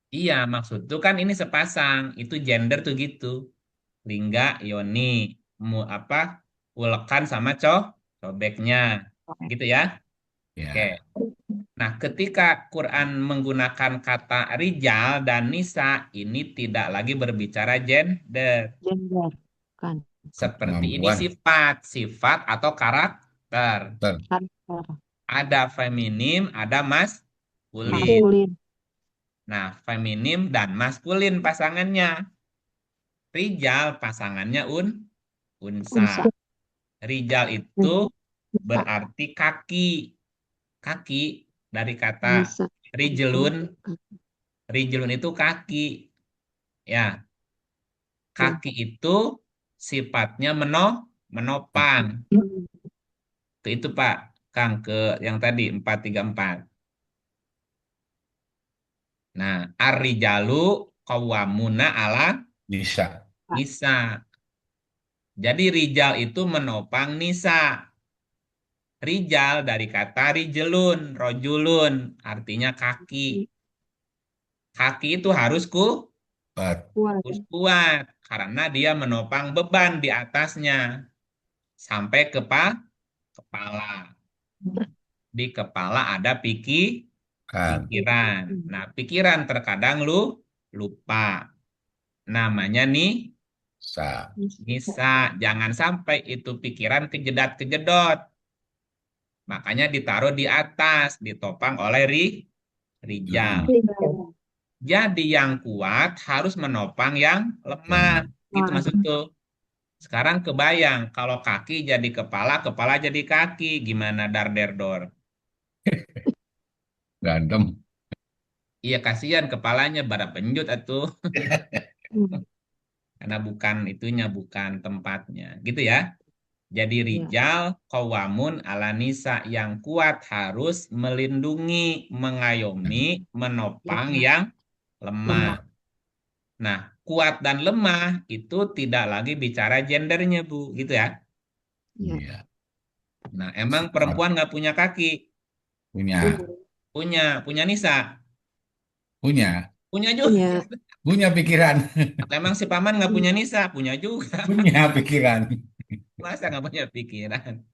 iya maksud tuh kan ini sepasang. Itu gender tuh gitu. Lingga, yoni. Apa? Ulekan sama cobeknya. Gitu ya? Oke. Ya. Nah, ketika Quran menggunakan kata rijal dan nisa, ini tidak lagi berbicara gender. Gender. Kan. Seperti ini Kemampuan. sifat atau karakter. Karakter. Ada feminim, ada maskulin. Maskulin. Nah, feminim dan maskulin pasangannya. Rijal pasangannya unsa. Unsa. Rijal itu berarti kaki. Kaki dari kata Nisa. rijlun. Rijlun itu kaki. Ya, kaki itu sifatnya menopang. Itu Pak, Kang, ke yang tadi 434. Nah, ar-rijalu qawwamuna ala Bisa. nisa. Jadi rijal itu menopang nisa. Rijal dari kata rijlun, rojulun, artinya kaki. Kaki itu harus kuat karena dia menopang beban di atasnya sampai ke kepala. Di kepala ada pikiran. Nah, pikiran terkadang lupa. Namanya nisa. Jangan sampai itu pikiran kejedot-kejedot. Makanya ditaruh di atas, ditopang oleh rijal. Jadi yang kuat harus menopang yang lemah. Gitu maksud tuh. Sekarang kebayang kalau kaki jadi kepala, kepala jadi kaki. Gimana dar-der-dor? Berantem. Iya kasihan kepalanya pada penjut atuh. Karena bukan itunya, bukan tempatnya. Gitu ya. Jadi rijal qawamun ala nisa, yang kuat harus melindungi, mengayomi, menopang yang lemah. Nah, kuat dan lemah itu tidak lagi bicara gendernya, Bu. Gitu ya. Iya. Nah, emang perempuan nggak punya kaki? Punya nisa? Punya juga. Punya pikiran. Emang si paman nggak punya nisa? Punya juga. Punya pikiran. Masa nggak punya pikiran?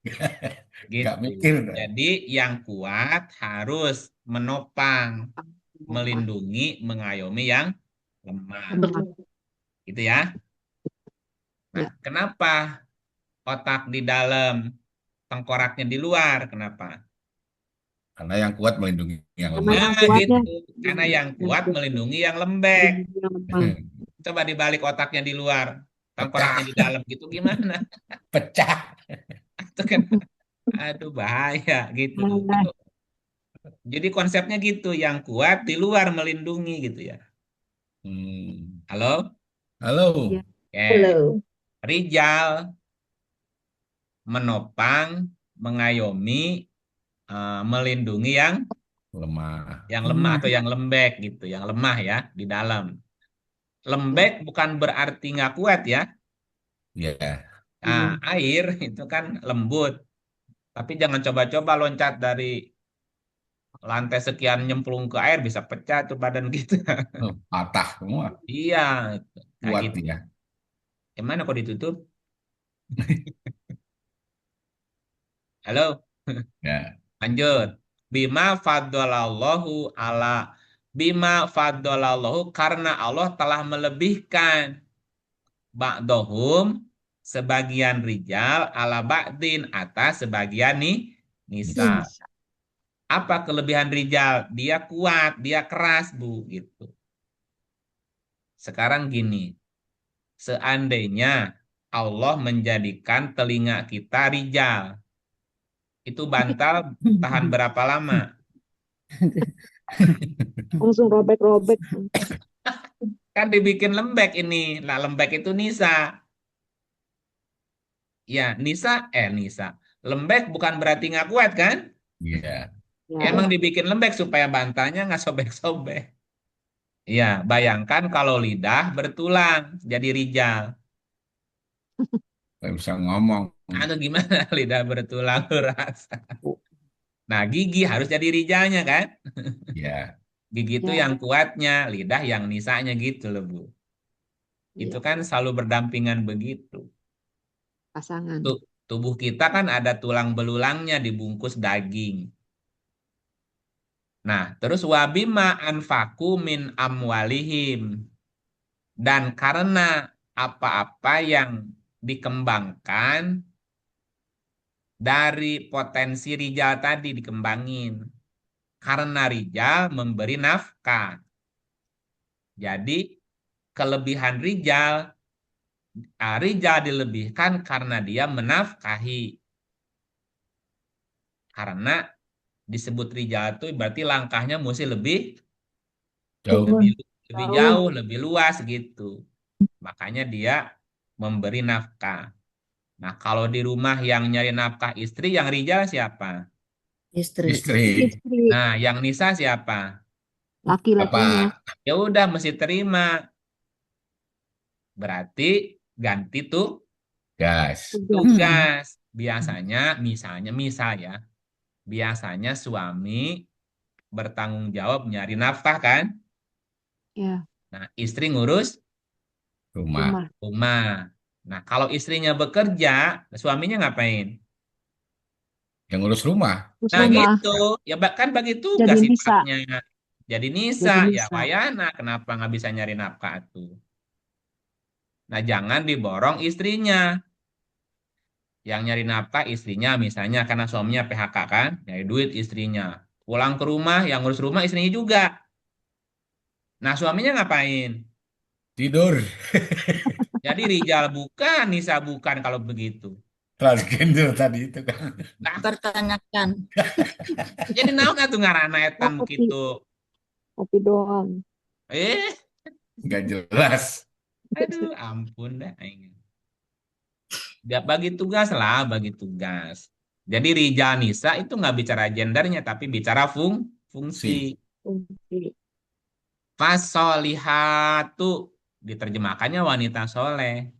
Gitu. Nggak mikir. Jadi yang kuat harus menopang, melindungi, mengayomi yang lemah. Gitu ya. Nah, kenapa otak di dalam, tengkoraknya di luar? Kenapa? Karena yang kuat melindungi yang lemah. Nah, gitu. Karena yang kuat melindungi yang lembek. Coba dibalik otaknya di luar, tengkoraknya di dalam gitu gimana? Pecah. Itu kan, aduh bahaya gitu. Jadi konsepnya gitu, yang kuat di luar melindungi gitu ya. Halo? Halo. Halo. Rijal menopang, mengayomi, melindungi yang lemah atau yang lembek gitu, yang lemah ya di dalam. Lembek bukan berarti nggak kuat ya. Iya. Nah, air itu kan lembut. Tapi jangan coba-coba loncat dari lantai sekian nyemplung ke air, bisa pecah tuh badan kita. Patah semua. Iya, kayak Kuat gitu. ya. Gimana kok ditutup? Halo? Ya. Lanjut. Bima faddalallahu karena Allah telah melebihkan ba'dohum sebagian rijal ala ba'din atas sebagian nisa. Apa kelebihan rijal? Dia kuat, dia keras, Bu, gitu. Sekarang gini. Seandainya Allah menjadikan telinga kita rijal, itu bantal tahan berapa lama? Langsung robek-robek. Kan dibikin lembek ini. Lah lembek itu Nisa. Ya, Nisa. Lembek bukan berarti nggak kuat kan? Iya. Emang dibikin lembek supaya bantalnya nggak sobek-sobek. Ya, bayangkan kalau lidah bertulang jadi rijal. Nggak bisa ngomong. Atau gimana lidah bertulang lu rasa? Nah, gigi harus jadi rijalnya kan? Ya. Gigi itu Ya. yang kuatnya, lidah yang nisanya gitu loh, Bu. Itu Iya, kan selalu berdampingan begitu. pasangan. Tubuh kita kan ada tulang belulangnya dibungkus daging. Nah, terus wabima anfaku min amwalihim. Dan karena apa-apa yang dikembangkan dari potensi rijal tadi dikembangin. Karena rijal memberi nafkah. Jadi kelebihan rijal dilebihkan karena dia menafkahi. Karena disebut rijal itu berarti langkahnya mesti lebih Jauh. lebih jauh, lebih luas gitu. Makanya dia memberi nafkah. Nah, kalau di rumah yang nyari nafkah istri, yang rijal siapa? Istri. Istri. Nah, yang nisa siapa? Laki-lakinya. Bapak. Ya udah mesti terima. Berarti ganti Gas. tugas. Biasanya, misal ya, biasanya suami bertanggung jawab nyari nafkah kan? Ya, Nah, istri ngurus Rumah. rumah. Nah, kalau istrinya bekerja, suaminya ngapain? Yang ngurus rumah. terus Nah, rumah. gitu. Ya kan bagi tugas Jadi nisa. sifatnya. Jadi nisa, Jadi ya nisa. wayana. Kenapa nggak bisa nyari nafkah tuh? Nah, jangan diborong istrinya. Yang nyari nafkah istrinya misalnya karena suaminya PHK kan, nyari duit istrinya. Pulang ke rumah, yang ngurus rumah istrinya juga. Nah, suaminya ngapain? Tidur. Jadi Rijal bukan, Nisa bukan kalau begitu. Transgender tadi itu kan. Nah, Pertanyakan. jadi naon atuh ngaranna etan Kopi. gitu. Kopi doang. Nggak jelas. Aduh, ampun dah aing. Dia bagi tugas lah, bagi tugas. Jadi Rijal Nisa itu nggak bicara gendernya, tapi bicara fungsi. Fungsi. Fasolihatu diterjemahkannya wanita soleh.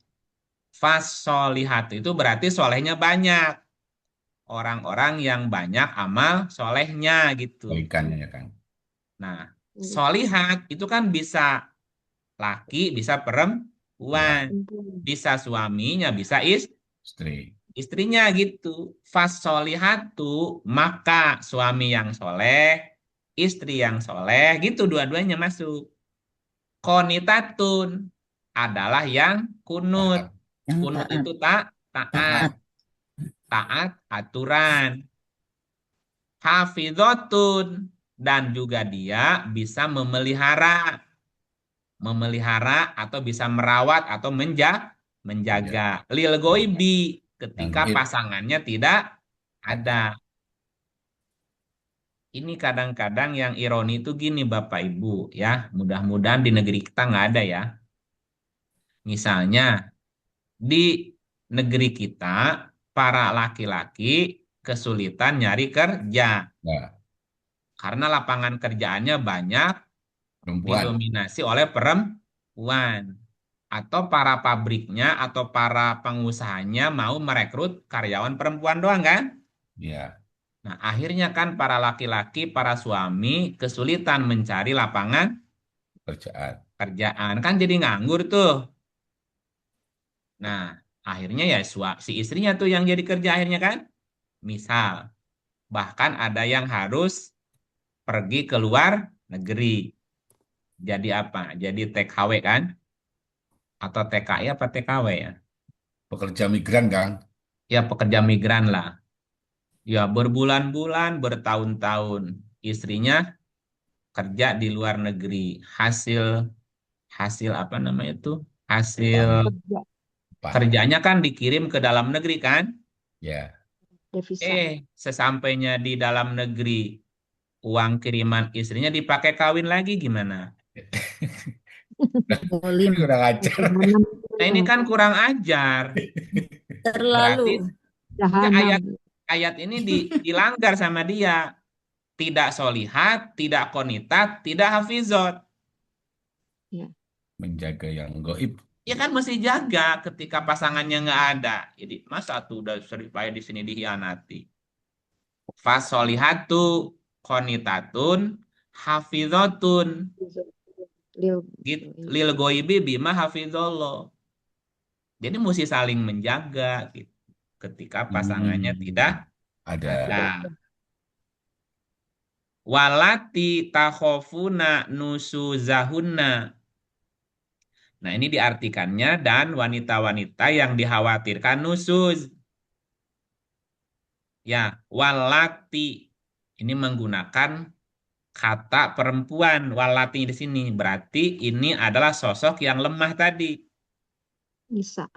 Fasolihatu itu berarti solehnya banyak. Orang-orang yang banyak amal solehnya gitu. Balikannya ya kan. Nah, solihat itu kan bisa laki, bisa perempuan. Bisa suaminya, bisa Istri. istrinya gitu. Fasolihatu, maka suami yang soleh, istri yang soleh, gitu dua-duanya masuk. Qonitatun adalah yang kunut. Yang Kunut taat. itu taat. Taat aturan. Hafidhotun dan juga dia bisa memelihara atau bisa merawat atau menjaga. Lil goibi ketika Yang pasangannya tidak ada. Ini kadang-kadang yang ironi itu gini Bapak Ibu ya. Mudah-mudahan di negeri kita nggak ada ya. Misalnya di negeri kita para laki-laki kesulitan nyari kerja. Ya. Karena lapangan kerjaannya banyak Perempuan. didominasi oleh perempuan. Atau para pabriknya atau para pengusahanya mau merekrut karyawan perempuan doang kan? Ya. Nah, akhirnya kan para laki-laki, para suami kesulitan mencari lapangan kerjaan. Kan jadi nganggur tuh. Nah, akhirnya ya si istrinya tuh yang jadi kerja akhirnya kan? Misal, bahkan ada yang harus pergi ke luar negeri. Jadi apa? Jadi TKW kan? Atau TKI apa TKW ya? Pekerja migran kan? Ya pekerja migran lah. Ya berbulan-bulan, bertahun-tahun. Istrinya kerja di luar negeri. Hasil apa namanya itu? Hasil kerjanya kan dikirim ke dalam negeri kan? Ya. Devisa. Sesampainya di dalam negeri, uang kiriman istrinya dipakai kawin lagi gimana? Zolim. Kurang ajar. Nah, ini kan kurang ajar. Berarti Terlalu. ya, Jahanam. ayat ini dilanggar sama dia. Tidak solihat, tidak konitat, tidak hafizot. Ya. Menjaga yang goib. Ya kan mesti jaga ketika pasangannya nggak ada. Jadi masa tuh udah sering di sini dihianati. Fasolihatu konitatun hafizotun Lil, lil goibi bima hafizollah. Jadi mesti saling menjaga gitu. Ketika pasangannya tidak Ada. ada. Walati takhofuna nusuzahunna. Nah, ini diartikannya dan wanita-wanita yang dikhawatirkan nusuz. Ya, walati ini menggunakan kata perempuan. Walati di sini berarti ini adalah sosok yang lemah tadi. Bisa.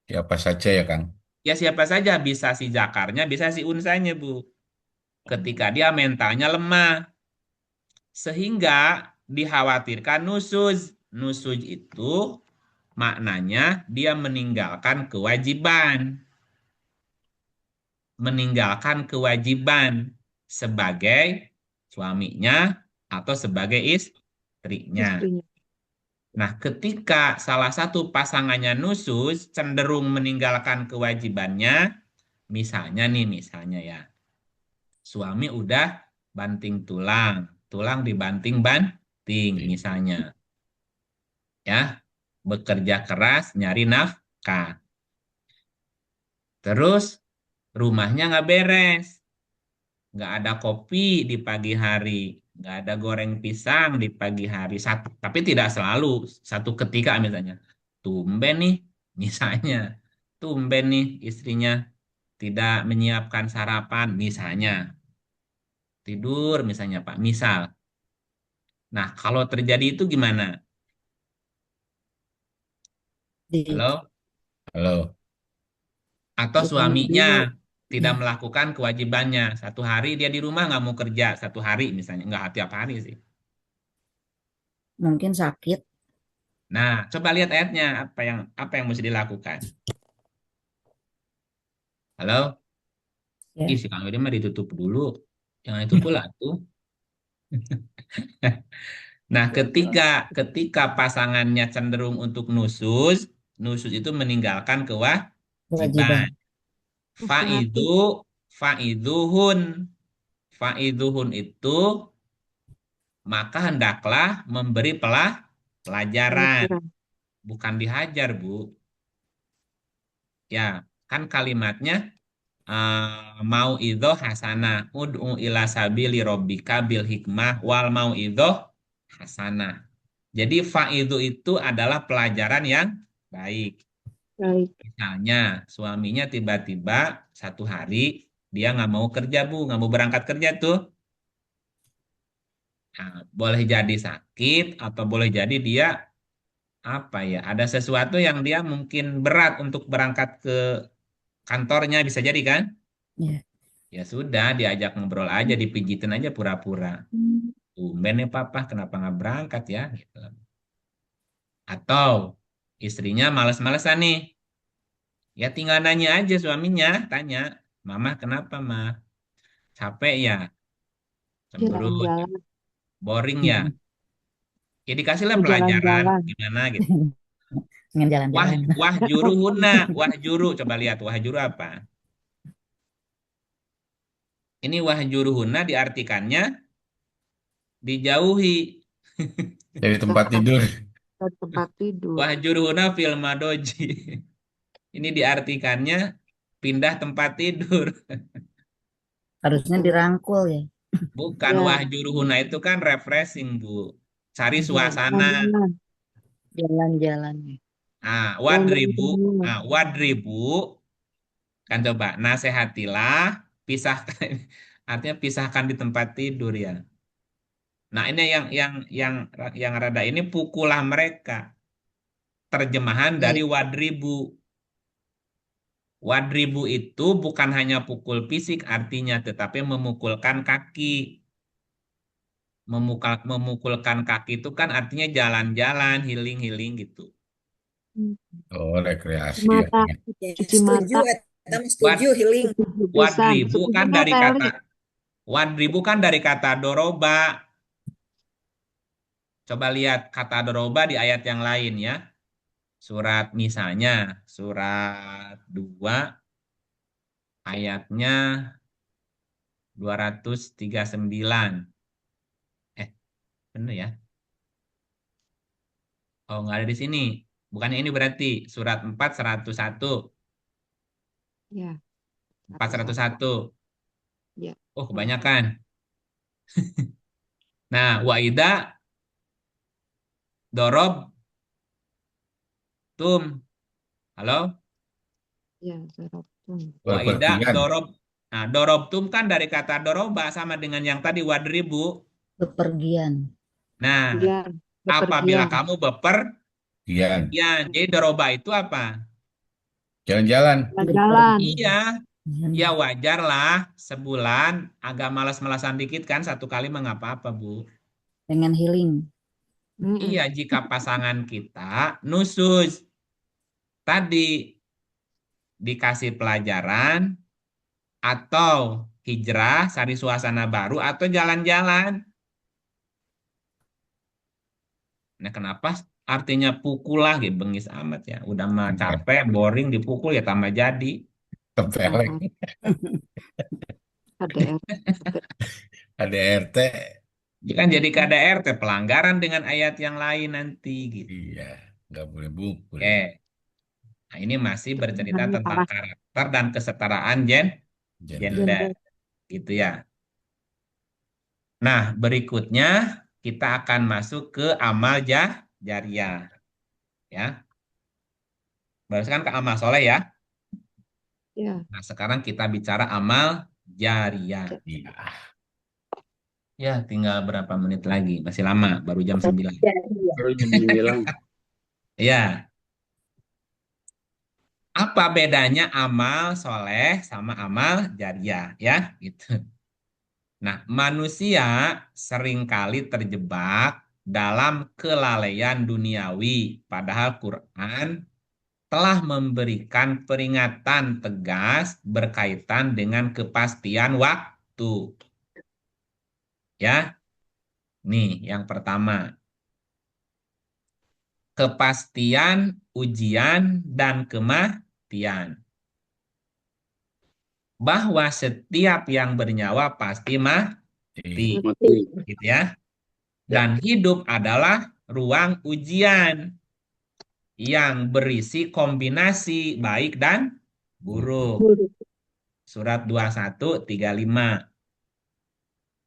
Siapa saja ya, Kang? Ya siapa saja, bisa si zakarnya, bisa si unsanya, Bu. Ketika dia mentalnya lemah. Sehingga dikhawatirkan nusuz. Nusuz itu maknanya dia meninggalkan kewajiban. Meninggalkan kewajiban sebagai suaminya atau sebagai istrinya. Nah, ketika salah satu pasangannya nusuz, cenderung meninggalkan kewajibannya, misalnya ya, suami udah banting tulang, tulang dibanting-banting misalnya. Ya, bekerja keras nyari nafkah. Terus rumahnya nggak beres, nggak ada kopi di pagi hari, nggak ada goreng pisang di pagi hari. Tapi tidak selalu, satu ketika misalnya, tumben nih, misalnya, tumben nih istrinya tidak menyiapkan sarapan, misalnya, tidur misalnya Pak, misal. Nah, kalau terjadi itu gimana? Halo? Halo. Atau Bukan suaminya dulu. tidak melakukan kewajibannya. Satu hari dia di rumah nggak mau kerja, satu hari misalnya, nggak tiap hari sih. Mungkin sakit. Nah, coba lihat ayatnya apa yang mesti dilakukan. Halo? Ya. Ih, si Kang Yudi mah ditutup dulu. Jangan itu pula tuh. Nah, ketika pasangannya cenderung untuk nusuz itu meninggalkan kewajiban. Faidu faiduhun. Faiduhun itu maka hendaklah memberi pelajaran. Bukan dihajar, Bu. Ya, kan kalimatnya mau idho hasanah. Ud'u ila sabili robbika bil hikmah wal mau idho hasanah. Jadi faidu itu adalah pelajaran yang baik. Baik. Misalnya suaminya tiba-tiba satu hari dia nggak mau kerja, Bu, nggak mau berangkat kerja tuh. Nah, boleh jadi sakit atau boleh jadi dia apa ya, ada sesuatu yang dia mungkin berat untuk berangkat ke kantornya, bisa jadi kan? Ya. Ya sudah, diajak ngobrol aja, dipijitin aja pura-pura. Tumben nih papa, kenapa nggak berangkat ya? Gitu. Atau istrinya males-malesan nih. Ya tinggal nanya aja suaminya, tanya, Mama kenapa, Ma? Capek ya? Cemberut, Jalan-jalan. boring ya? Ya dikasihlah Mau pelajaran, jalan-jalan. gimana gitu. Ingin jalan-jalan. Wah juruhuna, wah juru, coba lihat wah juru apa? Ini wah juruhuna diartikannya dijauhi. Dari tempat tidur. Dari tempat tidur. Wah juruhuna fil madoji. Ini diartikannya pindah tempat tidur. Harusnya dirangkul ya. Bukan, Ya. wah juruhuna itu kan refreshing, Bu. Cari suasana. Jalan-jalan. Ah, wadribu. Ah, wadribu. Kan coba, nasehatilah, pisahkan. Artinya pisahkan di tempat tidur ya. Nah, ini yang rada ini pukulah mereka. Terjemahan dari wadribu. Wadribu itu bukan hanya pukul fisik artinya, tetapi memukulkan kaki. memukulkan kaki itu kan artinya jalan-jalan, healing-healing gitu. Oh, rekreasi ya. Mata, Ya, cuci setuju, mata, Eta mah Wad, setuju healing. setuju pisan. wadribu Setuju kan nggak, dari Teh Eli? kata wadribu kan dari kata doroba. Coba lihat kata doroba di ayat yang lain ya. Surat misalnya surat 2 ayatnya 239. Bener ya? Oh, nggak ada di sini. Bukannya ini berarti surat 4 101. Ya, 4 101. ya. Oh, kebanyakan. Nah, waida dorob tum. Halo? Ya, Zarabtum. Waida Berpergian. dorob. Nah, dorob tum kan dari kata doroba sama dengan yang tadi wadribu. Bepergian. Nah, Ya, apabila bepergian. kamu Kian. jadi doroba itu apa? Jalan-jalan. Jalan. Iya, ya wajar lah sebulan agak malas-malasan dikit kan 1 kali mah nggak apa-apa, Bu. Dengan healing. Iya, jika pasangan kita nusus tadi dikasih pelajaran atau hijrah, cari suasana baru atau jalan-jalan. Nah, kenapa artinya pukul lah gitu, bengis amat ya. Udah mah capek, boring dipukul ya tambah jadi. Tempeleng. KDR. ADRT. Ya kan jadi KDRT pelanggaran dengan ayat yang lain nanti gitu. Iya, nggak boleh bukul. Oke. Nah, ini masih bercerita Hanya tentang salah. karakter dan kesetaraan gender. Gitu ya. Nah, berikutnya kita akan masuk ke amal jariah. Ya. Barusan kan ke amal soleh ya. Ya. Nah, sekarang kita bicara amal jariah. Ya, tinggal berapa menit lagi? Masih lama, baru jam 9. Baru jam 9. Ya. Apa bedanya amal soleh sama amal jariah? Ya, gitu. Nah, manusia seringkali terjebak dalam kelalaian duniawi. Padahal Quran telah memberikan peringatan tegas berkaitan dengan kepastian waktu. Ya, nih yang pertama. Kepastian ujian dan kematian. Bahwa setiap yang bernyawa pasti mati. Gitu ya. Dan hidup adalah ruang ujian yang berisi kombinasi baik dan buruk. Surat 21:35.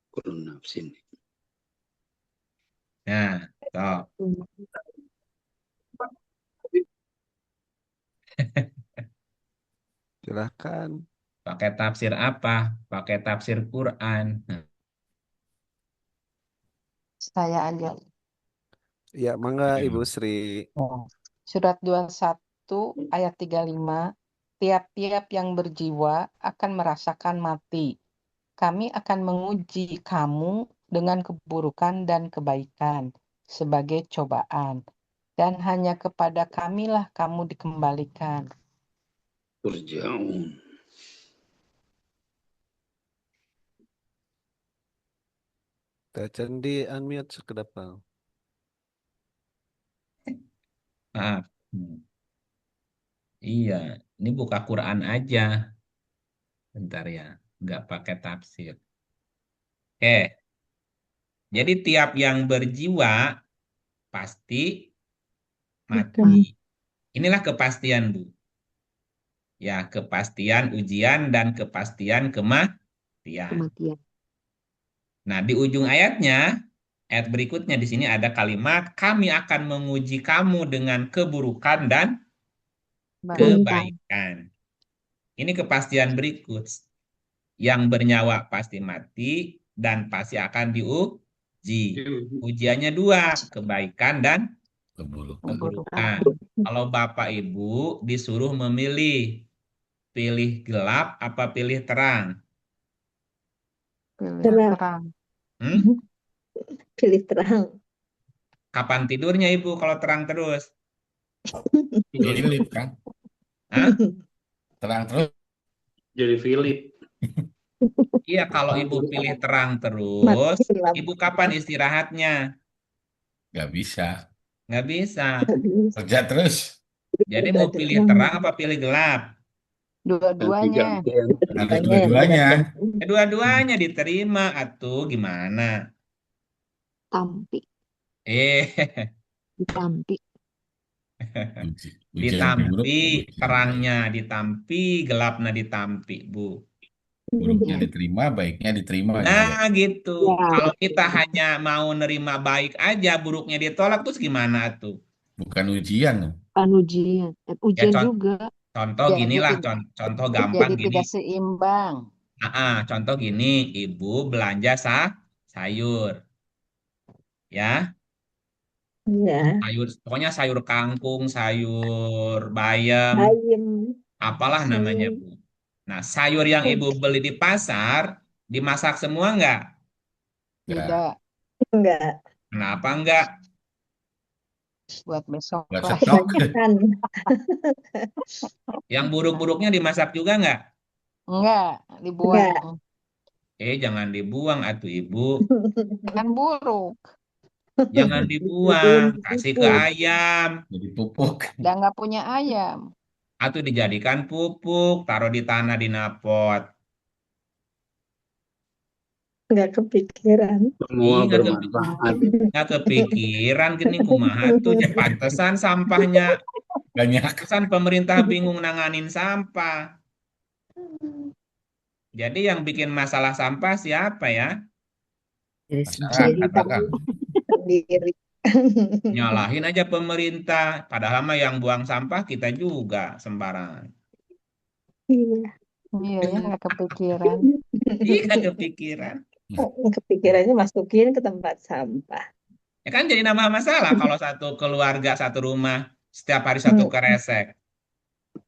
Kurun nafsin. Nah, toh. Silakan. Pakai tafsir apa? Pakai tafsir Quran. Saya aja. Ya, mangga Ibu Sri. Surat 21 ayat 35. Tiap-tiap yang berjiwa akan merasakan mati. Kami akan menguji kamu dengan keburukan dan kebaikan sebagai cobaan. Dan hanya kepada kamilah kamu dikembalikan. Turja'un. Tacan di unmute sekedapal. Maaf. Iya, ini buka Quran aja. Bentar ya, nggak pakai tafsir. Oke, jadi tiap yang berjiwa pasti mati. Inilah kepastian, Bu. Ya, kepastian ujian dan kepastian kematian. Nah, di ujung ayatnya, ayat berikutnya di sini ada kalimat, kami akan menguji kamu dengan keburukan dan kebaikan. Ini kepastian berikut. Yang bernyawa pasti mati dan pasti akan diuji. Ujiannya 2, kebaikan dan keburukan. Kalau Bapak Ibu disuruh memilih, pilih gelap apa pilih terang? Terang. Pilih terang. Kapan tidurnya Ibu kalau terang terus? Philip kan. Hah? Terang terus. Jadi Philip. Iya, kalau Ibu pilih terang terus, Mati lampu. Ibu kapan istirahatnya? Gak bisa. Nggak bisa. Kerja terus. Jadi mau pilih terang apa pilih gelap? Dua-duanya. Harus dua-duanya. Dua-duanya diterima, atuh gimana? Tampi. Ditampi. Ujian buruk. Ditampi, terangnya ditampi, gelapnya ditampi, Bu. Buruknya diterima, baiknya diterima. Nah, gitu. Ya. Kalau kita hanya mau nerima baik aja, buruknya ditolak, terus gimana tuh? Bukan ujian. Bukan ujian. Ya, Ujian juga. contoh Jadi ginilah, tidak- contoh gampang Jadi gini. tidak seimbang. Contoh gini, Ibu belanja sayur. Ya, Iya. pokoknya sayur kangkung, sayur bayam, Ayam. apalah namanya, Bu. Nah, sayur yang Ibu beli di pasar, dimasak semua nggak? Tidak. Enggak. Kenapa nggak? Buat besok Buat lah. stok. Kebanyakan. Yang buruk-buruknya dimasak juga nggak? Enggak, dibuang. Jangan dibuang, atuh Ibu. Kan buruk. Jangan dibuang, kasih ke ayam. Jadi pupuk. Dan nggak punya ayam. Atau dijadikan pupuk, taruh di tanah di napot. Enggak kepikiran. Semua Nggak bermanfaat. nggak kepikiran gini kumaha tuh. Ya pantesan sampahnya. Banyak. Pantesan pemerintah bingung nanganin sampah. Jadi yang bikin masalah sampah siapa ya? Masyarakat, Kak. Sendiri. Nyalahin aja pemerintah. Padahal mah yang buang sampah kita juga sembarangan. Iya. Iya ya, nggak kepikiran. Iya nggak kepikiran. Kepikirannya masukin ke tempat sampah. Ya kan jadi nambah masalah kalau satu keluarga, satu rumah, setiap hari satu kresek.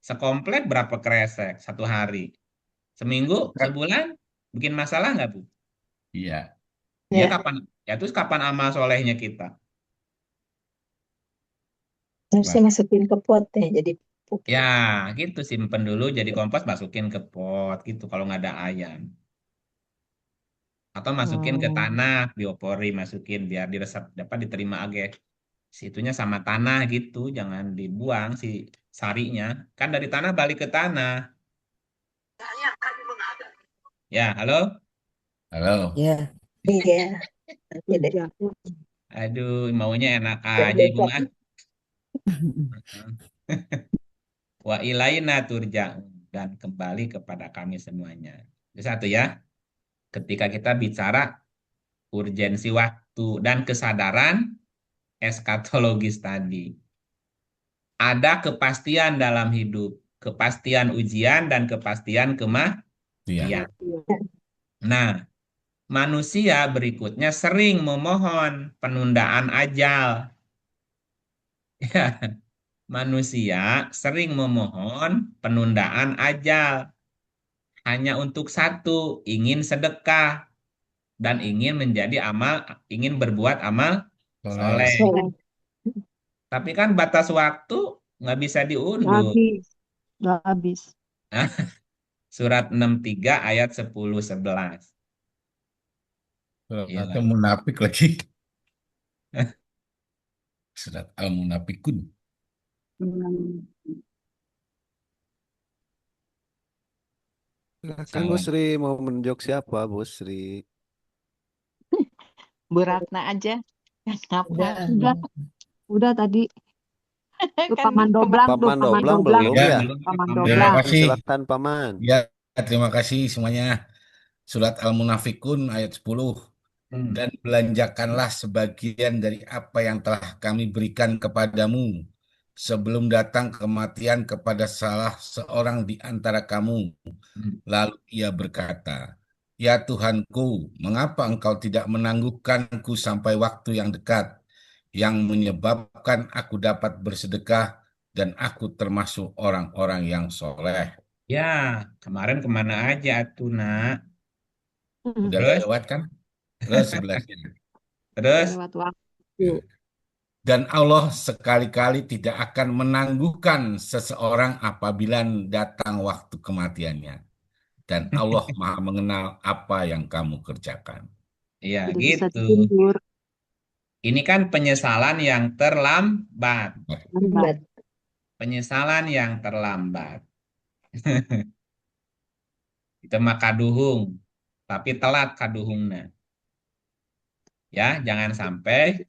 Sekomplek berapa kresek satu hari? Seminggu, sebulan? Bikin masalah nggak, Bu? Iya. Ya Ya. kapan? Ya terus kapan amal solehnya kita? Harusnya masukin ke pot deh jadi pupuk. Ya, gitu simpen dulu jadi kompos, masukin ke pot gitu kalau nggak ada ayam. Atau masukin ke tanah, biopori masukin biar diresap dapat diterima aja. Situnya sama tanah gitu, jangan dibuang si sarinya. Kan dari tanah balik ke tanah. Ya, halo? Halo. Ya. Iya. Nanti deh. Aduh, maunya enak aja Ibu mah. Wa ilaina turja'un, dan kembali kepada kami semuanya. Itu satu ya. Ketika kita bicara urgensi waktu dan kesadaran eskatologis tadi. Ada kepastian dalam hidup, kepastian ujian dan kepastian kematian. Nah, manusia berikutnya sering memohon penundaan ajal. Ya, manusia sering memohon penundaan ajal hanya untuk satu, ingin sedekah dan ingin ingin berbuat amal soleh. Tapi kan batas waktu nggak bisa diundur. Udah habis. Surat 63 ayat 10-11. Surat Al-Munafik lagi. Surat Al-Munafikun. Kan Bu Sri mau menunjuk siapa, Bu Sri? Bu Ratna aja. Kenapa? Udah tadi. Tuh Kan Paman Doblang tuh, Paman Paman Doblang Doblang. belum ya? Paman Terima Doblang. kasih. Silakan Paman. Ya, terima kasih semuanya. Surat Al-Munafikun ayat 10. Dan belanjakanlah sebagian dari apa yang telah kami berikan kepadamu sebelum datang kematian kepada salah seorang di antara kamu. Lalu ia berkata, "Ya Tuhanku, mengapa engkau tidak menangguhkanku sampai waktu yang dekat, yang menyebabkan aku dapat bersedekah dan aku termasuk orang-orang yang soleh?" Ya, kemarin kemana aja tuh, Nak? Udah Terus? lewat kan? Terus 11-nya. Terus lewat waktu. Dan Allah sekali-kali tidak akan menangguhkan seseorang apabila datang waktu kematiannya. Dan Allah Maha mengenal apa yang kamu kerjakan. ya Tidak bisa gitu. diundur. Ini kan penyesalan yang terlambat. Lambat. Penyesalan yang terlambat. Itu mah kaduhung, tapi telat kaduhungna. Ya, jangan sampai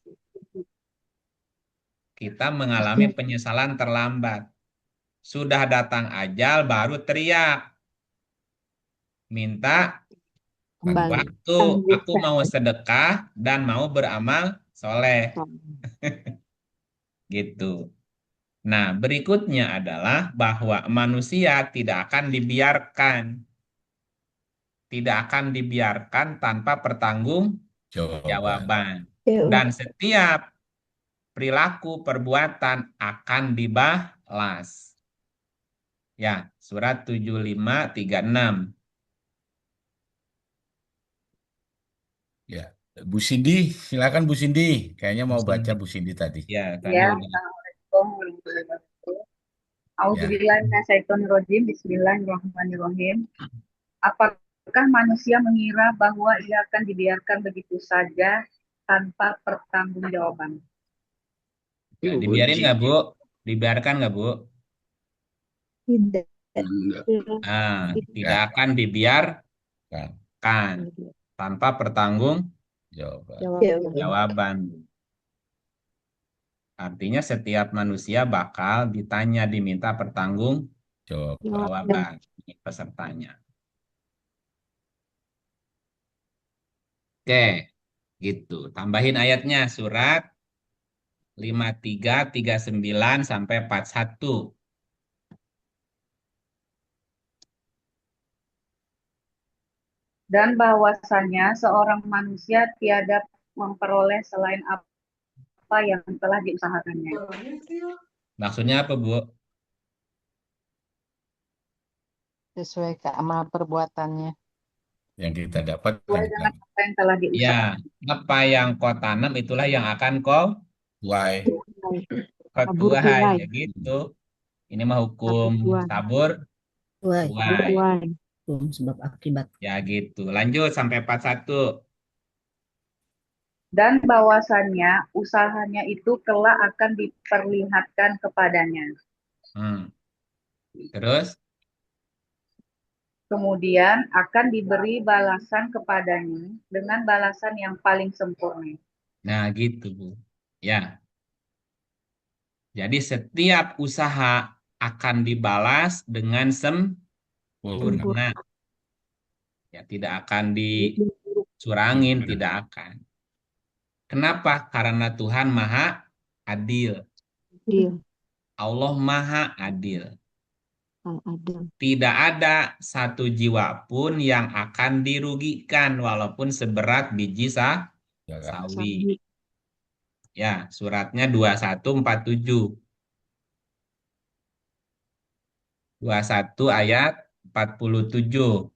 kita mengalami penyesalan terlambat. Sudah datang ajal baru teriak. Minta Kembali. waktu aku mau sedekah dan mau beramal soleh. Gitu. Nah, berikutnya adalah bahwa manusia tidak akan dibiarkan tanpa pertanggungjawaban. Dan setiap perilaku perbuatan akan dibalas. Ya, surat 7536. Ya, Bu Cindy, silakan Bu Cindy. Kayaknya mau baca Bu Cindy tadi. Ya, tadi Ya, udah. Assalamualaikum warahmatullahi wabarakatuh. Ya, A'udzubillahiminasyaitonirrajim. Bismillahirrahmanirrahim. Apakah manusia mengira bahwa ia akan dibiarkan begitu saja tanpa pertanggungjawaban? Ya, dibiarin nggak, Bu? Dibiarkan nggak, Bu? Tidak. Nah, tidak akan dibiarkan tanpa pertanggungjawaban. Artinya setiap manusia bakal ditanya, diminta pertanggungjawaban pesertanya. Oke, gitu. Tambahin ayatnya surat 5339 sampai 41. Dan bahwasanya seorang manusia tiada memperoleh selain apa yang telah diusahakannya. Maksudnya apa, Bu? Sesuai ke amal perbuatannya. Yang kita dapat Sesuai dengan apa yang telah Ya, diusahakan. apa yang kau tanam itulah yang akan kau tuai. tuai, ya gitu. Ini mah hukum tabur Tuai. tuai. Hukum sebab akibat. Ya gitu. Lanjut sampai 41. Dan bahwasannya usahanya itu kelak akan diperlihatkan kepadanya. Terus? Kemudian akan diberi balasan kepadanya dengan balasan yang paling sempurna. Nah gitu, Bu. Ya. Jadi setiap usaha akan dibalas dengan sempurna. Ya, tidak akan dicurangin, tidak akan. Kenapa? Karena Tuhan Maha Adil. Allah Maha Adil. Tidak ada satu jiwa pun yang akan dirugikan walaupun seberat biji sawi. Ya, suratnya 2147. 21 ayat 47.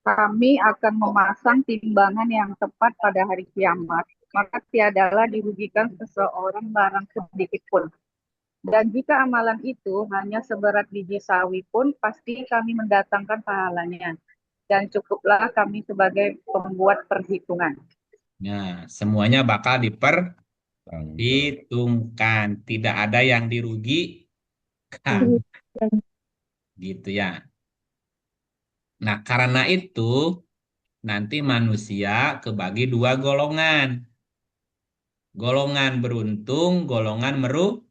Kami akan memasang timbangan yang tepat pada hari kiamat, maka tiadalah dirugikan seseorang barang sedikit pun. Dan jika amalan itu hanya seberat biji sawi pun, pasti kami mendatangkan pahalanya. Dan cukuplah kami sebagai pembuat perhitungan. Nah, semuanya bakal diperhitungkan. Tidak ada yang dirugikan. Gitu ya. Nah, karena itu nanti manusia kebagi dua golongan. Golongan beruntung, golongan merugi.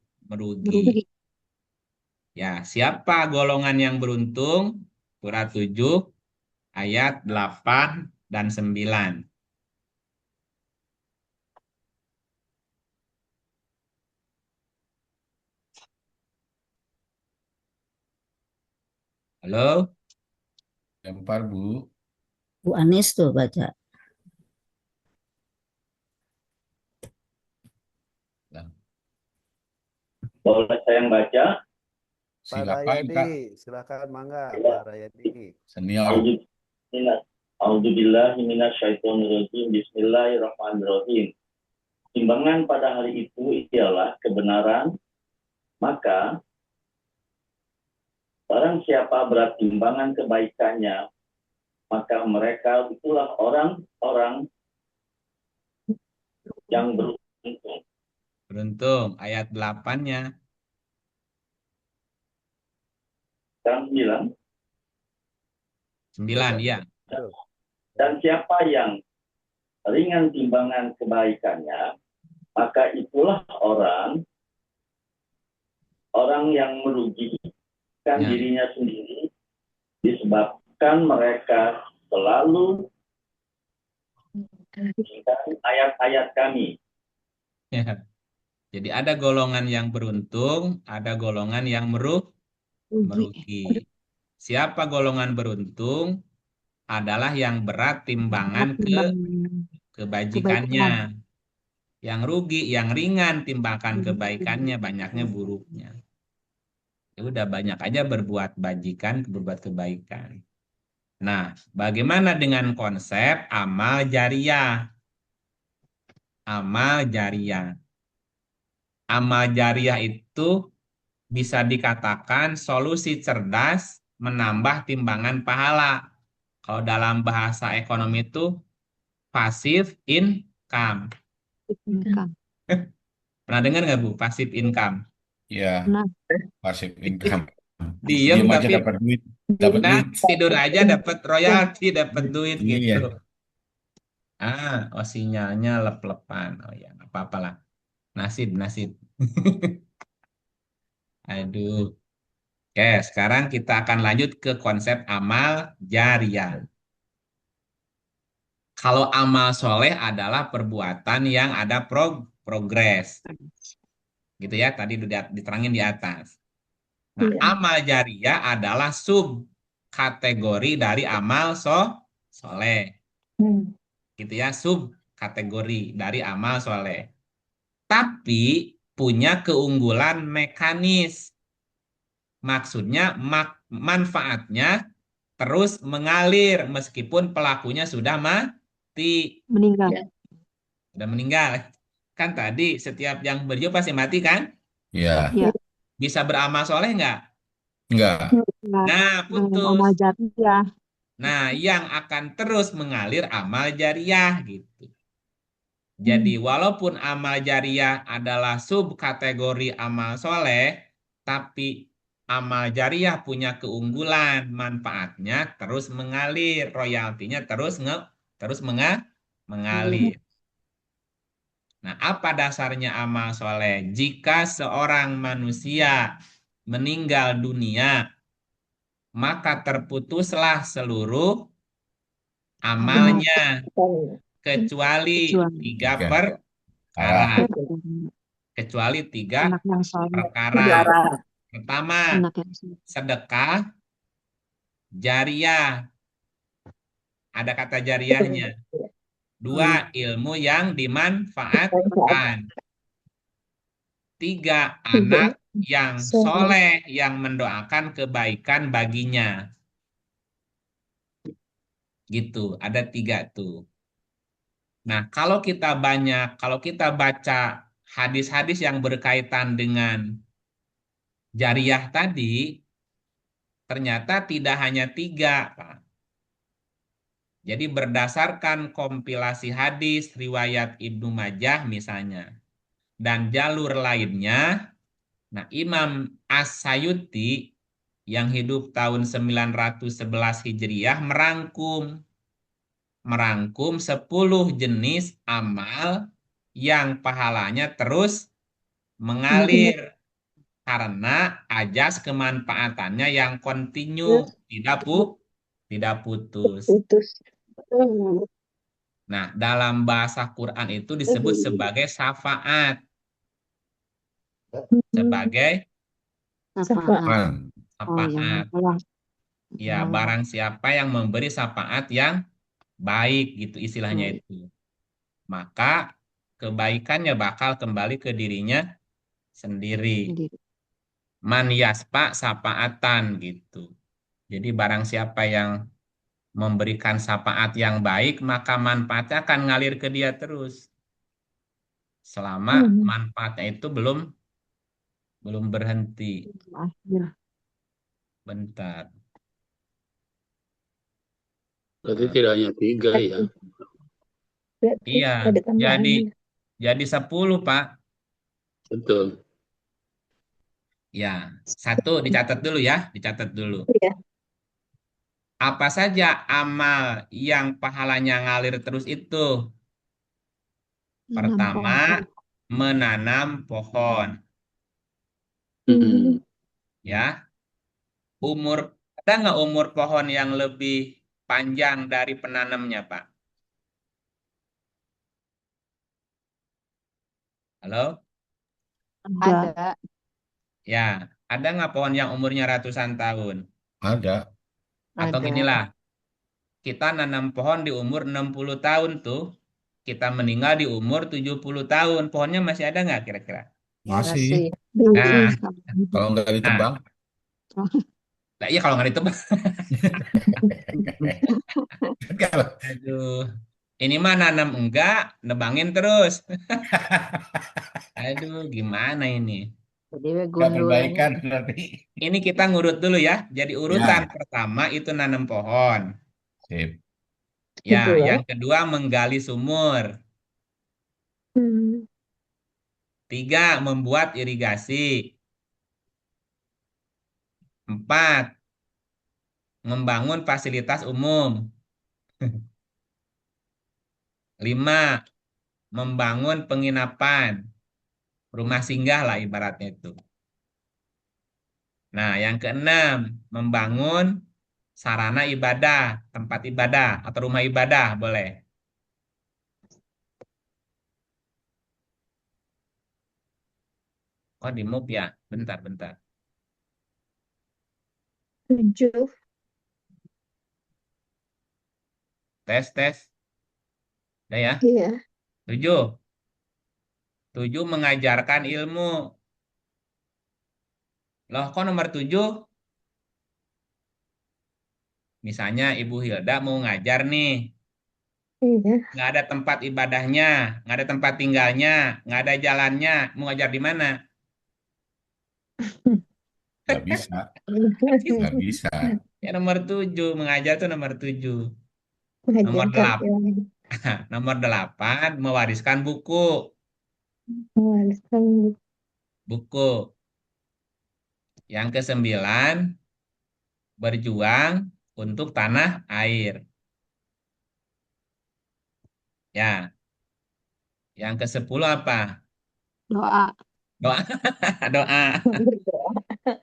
Ya, siapa golongan yang beruntung? Surat 7 ayat 8 dan 9. Halo? Lempar, Bu. Bu Anis tuh baca. Boleh saya yang baca? Pak Silakan, Kak. Rayadi, silakan mangga Pak Rayadi. Senior. A'udzubillahi minasyaitonirrajim. Bismillahirrahmanirrahim. Timbangan pada hari itu ialah kebenaran, maka barang siapa berat timbangan kebaikannya, maka mereka itulah orang-orang yang beruntung. Beruntung. Ayat 8-nya. Sekarang 9. 9, ya. Dan siapa yang ringan timbangan kebaikannya, maka itulah orang yang merugikan Ya. dirinya sendiri, disebabkan mereka selalu mengingat ayat-ayat kami. Ya. Jadi ada golongan yang beruntung, ada golongan yang merugi. Siapa golongan beruntung? Adalah yang berat timbangan kebajikannya. Yang rugi, yang ringan timbangan kebaikannya, banyaknya buruknya. Ya udah, banyak aja berbuat kebaikan. Nah, bagaimana dengan konsep amal jariyah? Amal jariyah. Amal jariyah itu bisa dikatakan solusi cerdas menambah timbangan pahala. Kalau dalam bahasa ekonomi itu passive income. Pernah dengar nggak Bu, passive income? Ya, passive income. Diem Diem aja tapi dapat duit, dapat nah, duit. tidur aja dapat royalti, dapat duit Iya. gitu. Sinyalnya lep-lepan. Oh ya, nggak apa-apa lah. Nasib. Aduh. Oke, sekarang kita akan lanjut ke konsep amal jariyah. Kalau amal soleh adalah perbuatan yang ada progres. Gitu ya, tadi udah diterangin di atas. Nah, amal jariyah adalah sub kategori dari amal soleh. Gitu ya, sub kategori dari amal soleh. Tapi punya keunggulan mekanis. Maksudnya manfaatnya terus mengalir meskipun pelakunya sudah mati. Meninggal. Sudah meninggal. Kan tadi setiap yang berjiwa pasti mati kan? Iya. Ya. Bisa beramal soleh nggak? Enggak. Nah, Dengan amal putus. jariyah. Nah, yang akan terus mengalir amal jariyah gitu. Jadi walaupun amal jariyah adalah subkategori amal soleh, tapi amal jariyah punya keunggulan, manfaatnya terus mengalir, royaltinya terus mengalir. Nah, apa dasarnya amal soleh? Jika seorang manusia meninggal dunia, maka terputuslah seluruh amalnya, kecuali 3 perkara. Kecuali 3 Anak yang soleh. perkara. Pertama, Anak yang soleh. sedekah jariyah. Ada kata jariyahnya. 2, ilmu yang dimanfaatkan. 3, anak yang soleh yang mendoakan kebaikan baginya. Gitu, ada 3 tuh. Nah, kalau kita baca hadis-hadis yang berkaitan dengan jariyah tadi, ternyata tidak hanya 3, Pak. Jadi berdasarkan kompilasi hadis riwayat Ibnu Majah misalnya, dan jalur lainnya, nah Imam As-Sayuti yang hidup tahun 911 Hijriah merangkum 10 jenis amal yang pahalanya terus mengalir karena ajas kemanfaatannya yang kontinu, tidak putus. Nah, dalam bahasa Quran itu disebut sebagai syafaat. Sebagai Syafaat. Oh, yang syafaat. Ya, barang siapa yang memberi syafaat yang baik, gitu istilahnya itu. Maka kebaikannya bakal kembali ke dirinya sendiri. Man yaspa syafaatan gitu. Jadi barang siapa yang memberikan syafaat yang baik, maka manfaatnya akan ngalir ke dia terus. Selama manfaatnya itu belum berhenti. Akhir. Bentar. Berarti tidak hanya 3 ya. Berarti Iya, ada tambahan. jadi 10, Pak. Betul. Ya, 1 dicatat dulu ya, dicatat dulu. Iya. Apa saja amal yang pahalanya ngalir terus itu? Pertama, menanam pohon. Ya, ada nggak umur pohon yang lebih panjang dari penanamnya, Pak? Halo? Ada. Ya, ada nggak pohon yang umurnya ratusan tahun? Ada. Atau Ada. ginilah, kita nanam pohon di umur 60 tahun tuh, kita meninggal di umur 70 tahun. Pohonnya masih ada nggak kira-kira? Masih. Nah, Kalau nggak ditebang. Nah, iya kalau nggak ditebang. Aduh, ini mah nanam enggak, nebangin terus. Aduh, gimana ini? Jadi Nggak gundulannya. perbaikan berarti. Ini kita ngurut dulu ya. Jadi urutan pertama itu nanam pohon. Sip. Ya, Kedua. yang kedua menggali sumur. 3, membuat irigasi. 4, membangun fasilitas umum. 5, membangun penginapan. Rumah singgah lah ibaratnya itu. Nah, yang keenam, membangun sarana ibadah, tempat ibadah atau rumah ibadah, boleh. Oh, di move ya. Bentar. 7. Tes. Udah ya? Iya. 7. 7, mengajarkan ilmu. Loh, kok nomor 7? Misalnya Ibu Hilda mau ngajar nih. Iya. Nggak ada tempat ibadahnya, nggak ada tempat tinggalnya, nggak ada jalannya. Mau ngajar di mana? Nggak bisa. Nggak bisa. Ya nomor 7, mengajar tuh nomor 7. Nomor Mengajarkan 8. ilmu. Nomor 8, mewariskan buku. Mewariskan Buku. Yang ke-9, berjuang untuk tanah air. Ya. Yang ke-10 apa? Doa. Doa.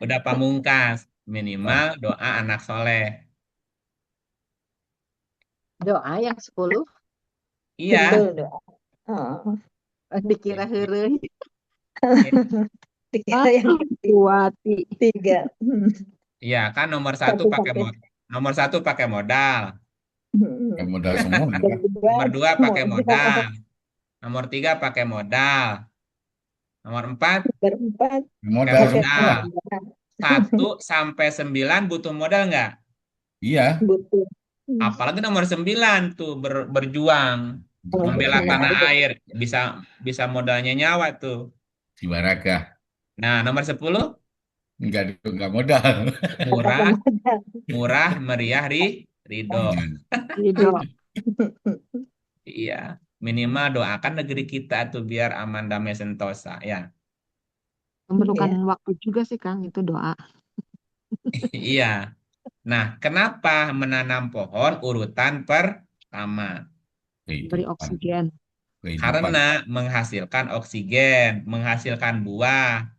Udah pamungkas. Minimal doa anak soleh. Doa yang 10. Iya. Betul doa. Oh. Dikira heureuy. Dikira yang Kuati. 3. Iya kan nomor 1 pakai modal. Pakai modal semua. Nomor 2 pakai modal. Nomor 3 pakai modal. Nomor 4 pakai Modal semua. 1 sampai 9 butuh modal nggak? Iya. Butuh. Apalagi nomor 9 tuh berjuang membela tanah air, bisa modalnya nyawa tuh. Ibaratnya. Nah, nomor 10 enggak modal. Murah, meriah, ridho. Iya, minimal doakan negeri kita tuh biar aman damai sentosa ya. Memerlukan waktu juga sih Kang itu doa. Iya. Nah, kenapa menanam pohon urutan pertama? Beri oksigen. Karena menghasilkan oksigen, menghasilkan buah,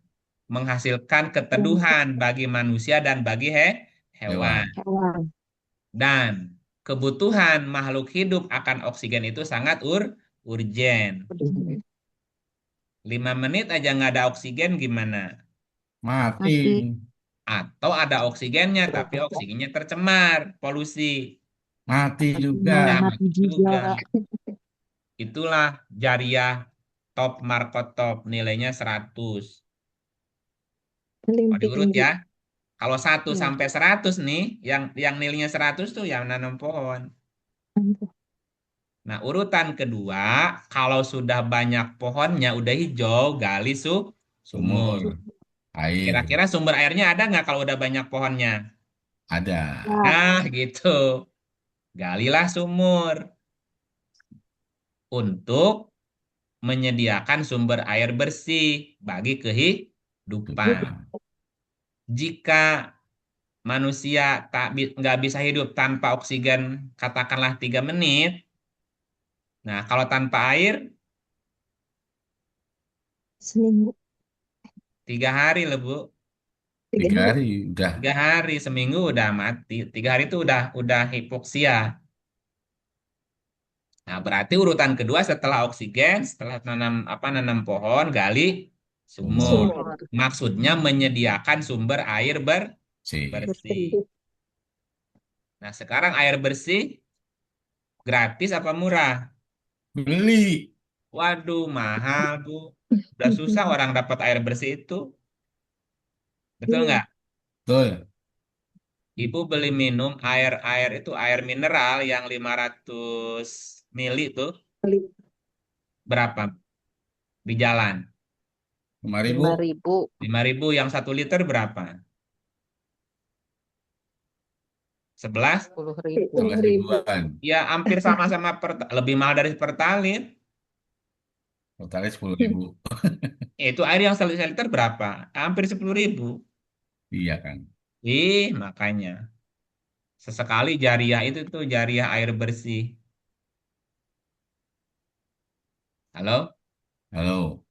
menghasilkan keteduhan bagi manusia dan bagi hewan. Dan kebutuhan makhluk hidup akan oksigen itu sangat urgen. 5 menit aja nggak ada oksigen gimana? Mati. Atau ada oksigennya tapi oksigennya tercemar, polusi. Mati juga. Mati juga. Itulah jariah top markot top, nilainya 100. Mau diurut ya? Kalau 1 Ya. sampai 100 nih, yang nilainya 100 tuh yang nanam pohon. Nah, urutan kedua, kalau sudah banyak pohonnya, udah hijau, gali sumur. Sumur, air, Kira-kira sumber airnya ada nggak kalau udah banyak pohonnya? ada. Nah, gitu. Galilah sumur untuk menyediakan sumber air bersih bagi kehidupan. Jika manusia nggak bisa hidup tanpa oksigen, katakanlah 3 menit. Nah, kalau tanpa air, Seminggu. 3 hari loh, Bu. 3 hari udah. 3 hari, seminggu udah mati. 3 hari itu udah hipoksia. Nah, berarti urutan kedua setelah oksigen, setelah nanam pohon, gali sumur. Sumur. Maksudnya menyediakan sumber air Si. bersih. Nah, sekarang air bersih gratis apa murah? Beli. Waduh, mahal, Bu. Udah susah orang dapat air bersih itu. Betul nggak? Betul. Ibu beli minum air itu air mineral yang 500 mili itu berapa di jalan? 5.000. 5.000. 5.000 yang 1 liter berapa? 11? 10.000. 11 ribuan. Ya hampir sama-sama lebih mahal dari Pertalite. Totalnya 10.000. Itu air yang 1 liter berapa? Hampir 10.000. Iya kan. Makanya. Sesekali jariah itu tuh jariah air bersih. Halo? Halo.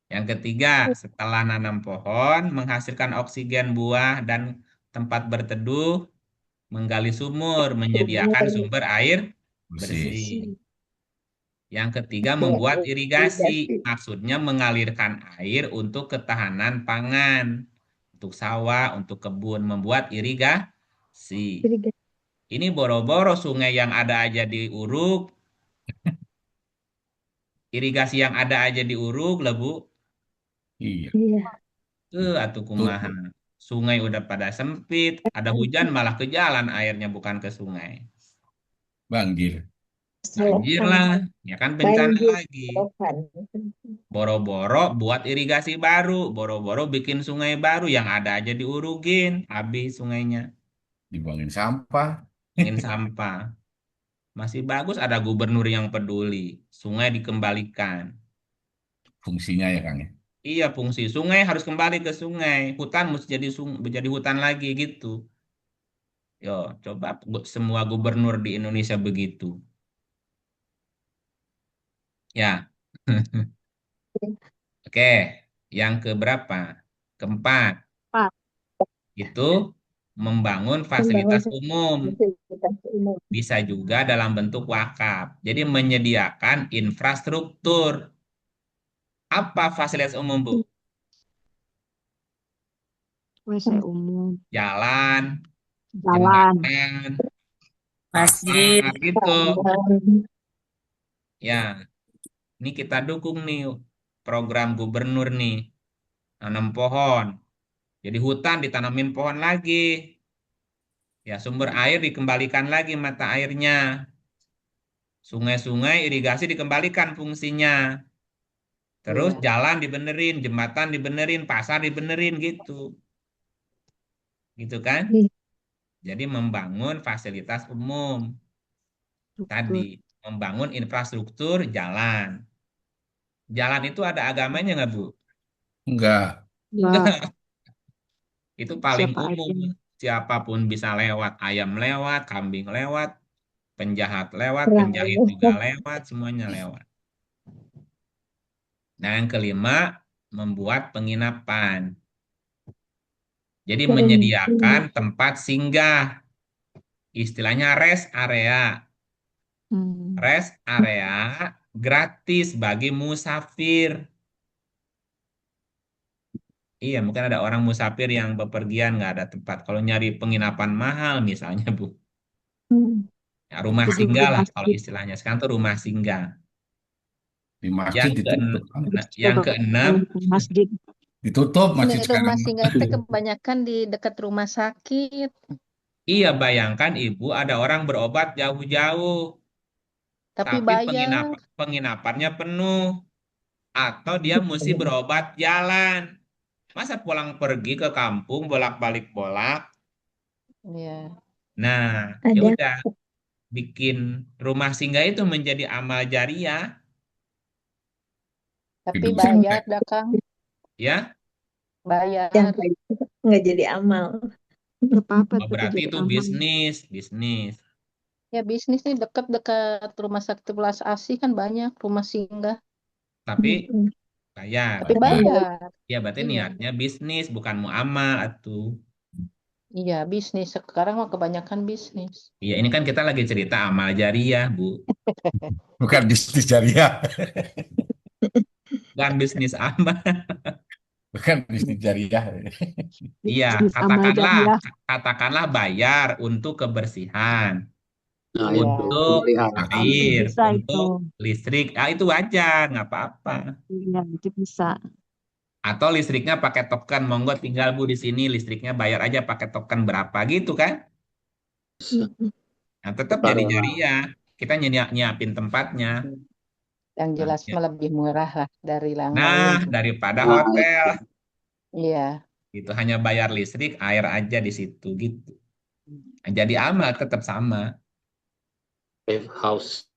Yang ketiga, setelah nanam pohon, menghasilkan oksigen buah dan tempat berteduh, menggali sumur, menyediakan sumber air Bersih. bersih. Yang ketiga, membuat irigasi. Maksudnya mengalirkan air untuk ketahanan pangan. Untuk sawah, untuk kebun, membuat irigasi. Ini boro-boro sungai yang ada aja diuruk. Irigasi yang ada aja diuruk, lah Bu. Iya. Atuh kumaha. Sungai udah pada sempit, ada hujan malah ke jalan airnya bukan ke sungai. Banjir. Banjir lah, ya kan bencana Banjir. lagi. Boro-boro buat irigasi baru, boro-boro bikin sungai baru yang ada aja diurukin, habis sungainya. Dibuangin sampah. Ingin sampah. Masih bagus ada gubernur yang peduli, sungai dikembalikan. Fungsinya ya Kang ya. Iya, fungsi sungai harus kembali ke sungai, hutan mesti jadi hutan lagi gitu. Yo, coba semua gubernur di Indonesia begitu. Ya. Oke, yang keberapa? Keempat, Pak. itu membangun fasilitas umum. Bisa juga dalam bentuk wakaf. Jadi menyediakan infrastruktur. Apa fasilitas umum, Bu? WC umum. Jalan, Jalan. jembatan, Masjid. pasar gitu. Ya, ini kita dukung nih program gubernur nih. Nanam pohon. Jadi hutan ditanamin pohon lagi. Ya, sumber air dikembalikan lagi mata airnya. Sungai-sungai irigasi dikembalikan fungsinya. Terus jalan dibenerin, jembatan dibenerin, pasar dibenerin gitu. Gitu kan? Jadi membangun fasilitas umum. Tadi membangun infrastruktur jalan. Jalan itu ada agamanya nggak, Bu? Enggak. Itu paling Siapa umum. aja. Siapapun bisa lewat. Ayam lewat, kambing lewat, penjahat lewat, penjahit juga lewat, semuanya lewat. Nah, yang kelima, membuat penginapan. Jadi menyediakan tempat singgah. Istilahnya rest area. Rest area gratis bagi musafir. Iya, mungkin ada orang musafir yang bepergian nggak ada tempat. Kalau nyari penginapan mahal misalnya, Bu. Ya, rumah Jadi singgah di lah kalau masjid. istilahnya. Sekarang tuh rumah singgah. Di masjid Yang ditutup. yang keenam, Masjid. Ditutup masjid Ini sekarang. rumah singgah teh kebanyakan di dekat rumah sakit. Iya, bayangkan ibu ada orang berobat jauh-jauh, Tapi tapi bayar. penginapannya penuh, atau dia mesti berobat jalan. Masa pulang pergi ke kampung bolak-balik bolak? Iya. Nah, ya Ada. udah bikin rumah singgah itu menjadi amal jariah, Tapi Hidup bayar sampai. dah Kang. ya. Bayar. Yang nggak jadi amal. Gak apa-apa, Oh, tapi berarti jadi itu aman. bisnis. Ya bisnis nih dekat-dekat rumah sakit Welas Asih kan banyak rumah singgah. Tapi Mm-mm. bayar. Tapi bayar. Ya, berarti Iya. niatnya bisnis, bukan muamal atuh. Iya bisnis. Sekarang mah kebanyakan bisnis. Iya, ini kan kita lagi cerita amal jariah, Bu. Bukan bisnis jariah. Bukan bisnis amal. Bukan bisnis jariah. Iya, Bisnis amal jariah. katakanlah bayar untuk kebersihan, Nah, Iya. itu untuk pemeliharaan. air, Bisa itu. untuk listrik. Ah, itu wajar, nggak apa-apa. Iya, itu bisa. Atau listriknya pakai token, monggo tinggal Bu di sini, listriknya bayar aja pakai token berapa gitu kan? Nah, tetap jadi Taruhlah. jariah. Kita nyiapin tempatnya. Yang Nah, jelas ya. mah lebih murah lah dari yang Nah, lain. daripada Nah, hotel, Iya. itu hanya bayar listrik, air aja di situ gitu. Nah, jadi amal tetap sama. safe house.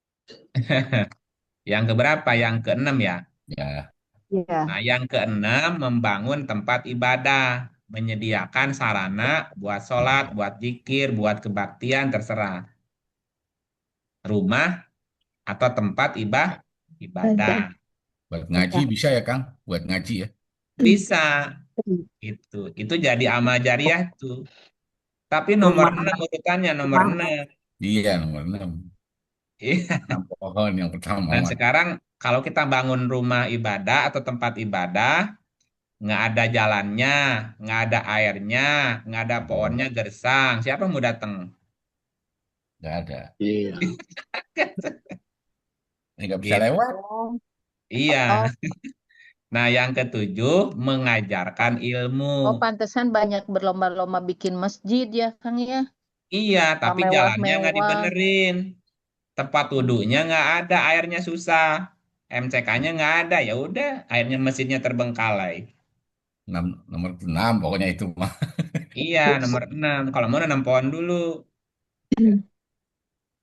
Yang keberapa? Yang keenam ya. Ya. Iya. Nah, yang keenam membangun tempat ibadah, menyediakan sarana buat sholat, buat zikir, buat kebaktian, terserah. Rumah atau tempat ibadah. Buat ngaji bisa ya, Kang? Buat ngaji ya. Bisa. Itu jadi amal jariah tuh. Tapi nomor 6 urutannya, nomor 6. Iya, nomor 6. Iya. Pohon yang pertama. Dan sekarang kalau kita bangun rumah ibadah atau tempat ibadah, nggak ada jalannya, nggak ada airnya, nggak ada pohonnya gersang. Siapa mau datang? Nggak ada. Iya. Nggak bisa Gitu. lewat. Iya. Oh, Nah, yang ketujuh, mengajarkan ilmu. oh pantesan banyak berlomba-lomba bikin masjid ya Kang ya. Iya, tapi jalannya nggak Mewah-mewah. dibenerin. Tempat wudhunya nggak ada, airnya susah. MCK-nya nggak ada, ya udah, airnya mesinnya terbengkalai. Nomor 6 pokoknya itu mah. Iya, nomor 6. Kalau mau nanam pohon dulu.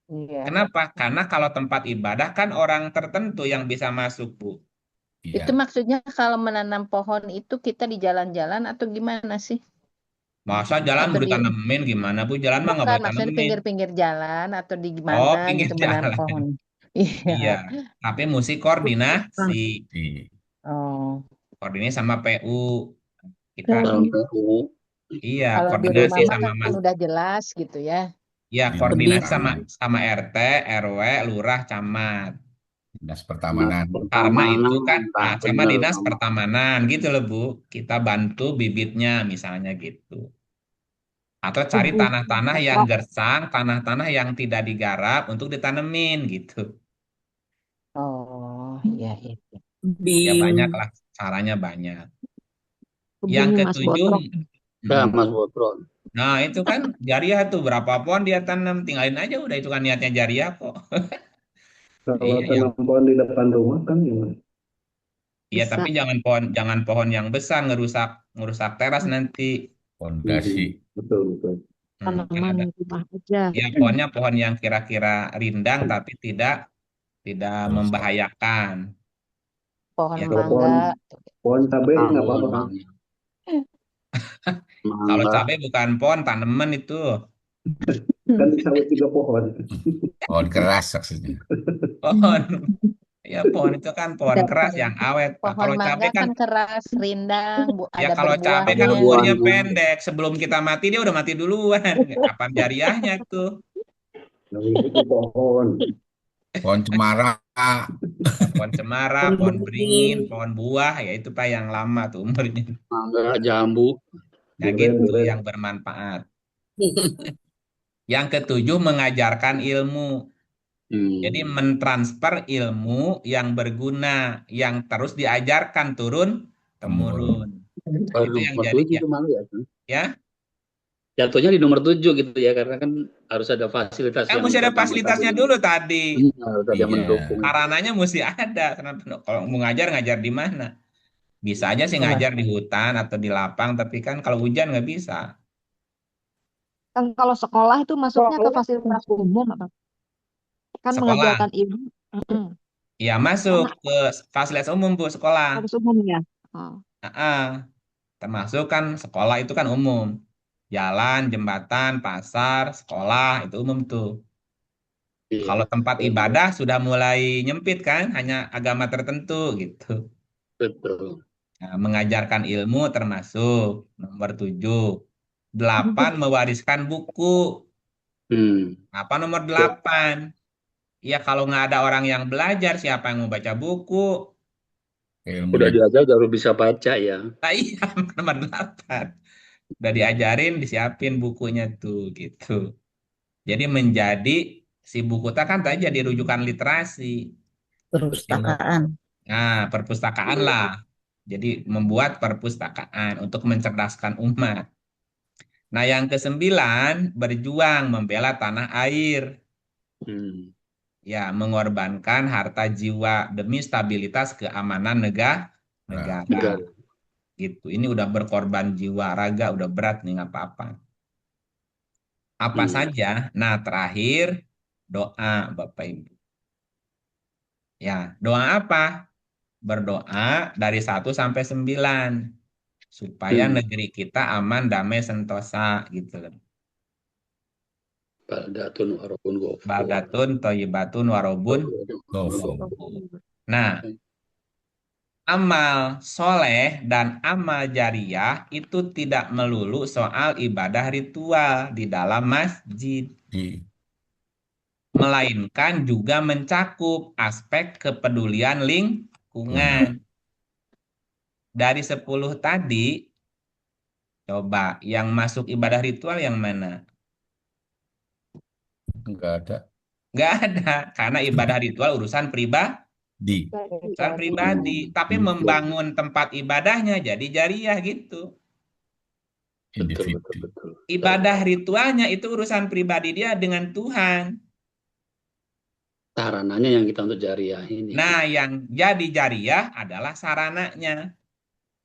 Iya. Kenapa? Karena kalau tempat ibadah kan orang tertentu yang bisa masuk, Bu. Itu maksudnya kalau menanam pohon itu kita di jalan-jalan atau gimana sih? Masa jalan Atau mau di ditanemin gimana, Bu? Jalan mah nggak bukan boleh maksudnya di tanemin. pinggir-pinggir jalan atau di Oh, gimana pinggir gitu menanam jalan. pohon. Iya. Iya, tapi mesti koordinasi. Oh. Koordinasi sama PU. Kita, iya, Kalau di koordinasi rumah sama kan Mas. udah jelas gitu ya. Ya, koordinasi sama RT, RW, lurah, camat. Dinas Pertamanan. Karena itu kan Pertamanan, sama bener, dinas sama. pertamanan gitu loh Bu. Kita bantu bibitnya misalnya gitu. Atau cari tanah-tanah yang gersang, tanah-tanah yang tidak digarap untuk ditanemin gitu. Oh, iya iya. Ya banyak lah, caranya banyak. Yang Kebunnya Mas ketujuh, Botrok. Ya, Mas Botron. nah itu kan jariah tuh berapa pohon dia tanam, tinggalin aja udah itu kan niatnya jariah kok. Kalau Iya, tanam pohon di depan rumah kan gimana? iya tapi jangan pohon yang besar ngerusak teras nanti. Fondasi. Betul, betul. Kan Tanaman ada. rumah aja. Ya pohonnya pohon yang kira-kira rindang tapi tidak membahayakan. Pohon Ya, mangga. Pohon cabai nggak apa-apa kan? Kalau cabai bukan pohon, tanaman itu. Kan sawit juga pohon. Pohon keras maksudnya. Pohon. Ya pohon itu kan pohon keras yang awet. Pak. Pohon Kalau mangga cabai kan kan keras, rindang, ya ada kalau cabai kan berbuahnya. umurnya pendek. Sebelum kita mati dia udah mati duluan. Kapan jariahnya tuh? Itu pohon. Pohon cemara. Pohon cemara, pohon beringin, pohon buah, ya itu Pak yang lama tuh umurnya. Mangga, jambu. Ya gitu yang bermanfaat. Yang ketujuh mengajarkan ilmu. Jadi mentransfer ilmu yang berguna, yang terus diajarkan turun temurun. Baru Itu yang nomor jadi 7 itu malu ya. ya. Jatuhnya di nomor 7 gitu ya, karena kan harus ada fasilitas yang Mesti ada pertama tadi. fasilitasnya dulu tadi. Harus ada yang mendukung. Sarananya mesti ada. Kalau mau ngajar di mana? Bisa aja sih ngajar di hutan atau di lapang, tapi kan kalau hujan nggak bisa. Kan kalau sekolah itu masuknya ke fasilitas umum, Pak. Kan Sekolah. mengajarkan ilmu. Ya masuk ke fasilitas umum Bu, sekolah. Fasilitas umum ya. Oh. Termasuk kan sekolah itu kan umum. Jalan, jembatan, pasar, sekolah itu umum tuh. Kalau tempat ibadah sudah mulai nyempit kan, hanya agama tertentu gitu. Betul. Nah, mengajarkan ilmu termasuk nomor 7. 8 mewariskan buku. Apa nomor 8? Ya kalau nggak ada orang yang belajar, siapa yang mau baca buku? Udah diajar baru bisa baca ya. Nah, iya, nomor 8. Udah diajarin, disiapin bukunya tuh gitu. Jadi menjadi si buku kan tadi jadi rujukan literasi. Perpustakaan. Nah, perpustakaan lah. Jadi membuat perpustakaan untuk mencerdaskan umat. Nah, yang ke-9 berjuang membela tanah air. Ya, mengorbankan harta jiwa demi stabilitas keamanan negara. Gitu. Ini udah berkorban jiwa, raga udah berat nih nggak apa-apa. Apa saja? Nah, terakhir doa Bapak Ibu. Ya, doa apa? Berdoa dari 1 sampai 9 supaya negeri kita aman, damai, sentosa gitu. Baldatun warobun ghafur. Baldatun thayyibatun warobun ghafur. Nah, amal soleh dan amal jariah itu tidak melulu soal ibadah ritual di dalam masjid. Melainkan juga mencakup aspek kepedulian lingkungan. Dari 10 tadi, coba yang masuk ibadah ritual yang mana? Enggak ada. Nggak ada, karena ibadah ritual urusan pribadi. Tapi membangun tempat ibadahnya jadi jariah gitu. Betul. Ibadah ritualnya itu urusan pribadi dia dengan Tuhan. Sarananya yang kita untuk jariah ini. Nah, yang jadi jariah adalah sarananya.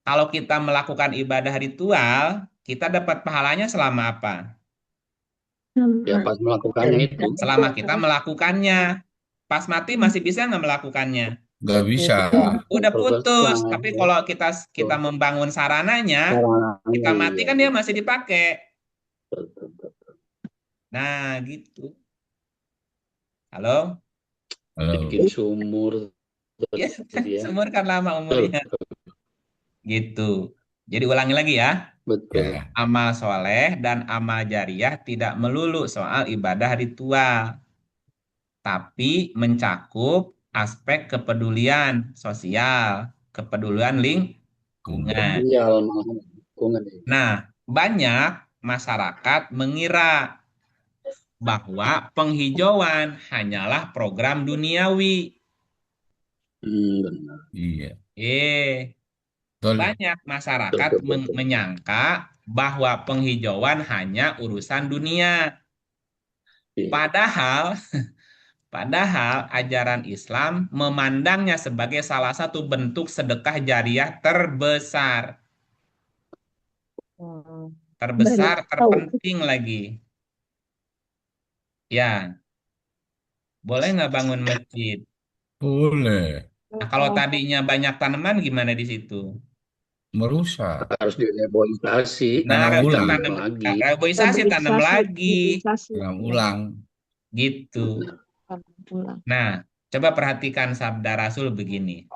Kalau kita melakukan ibadah ritual, kita dapat pahalanya selama apa? Ya pas melakukannya itu. Selama kita melakukannya. Pas mati masih bisa nggak melakukannya? Nggak bisa. Udah putus. Tapi kalau kita membangun sarananya, kita mati kan dia masih dipakai. Nah, gitu. Halo? Bikin sumur. Ya, sumur kan lama umurnya. Gitu. Jadi ulangi lagi ya. Betul. Amal soleh dan amal jariah tidak melulu soal ibadah ritual, tapi mencakup aspek kepedulian sosial, kepedulian lingkungan. Nah, banyak masyarakat mengira bahwa penghijauan hanyalah program duniawi. Iya. Banyak masyarakat menyangka bahwa penghijauan hanya urusan dunia. Padahal ajaran Islam memandangnya sebagai salah satu bentuk sedekah jariah terbesar. Terpenting lagi. Ya, boleh nggak bangun masjid? Boleh. Nah, kalau tadinya banyak tanaman gimana di situ? Merusak. Harus direboisasi. Nah, lagi. reboisasi tanam lagi. Tanam ulang. Gitu. Nah, coba perhatikan sabda Rasul begini.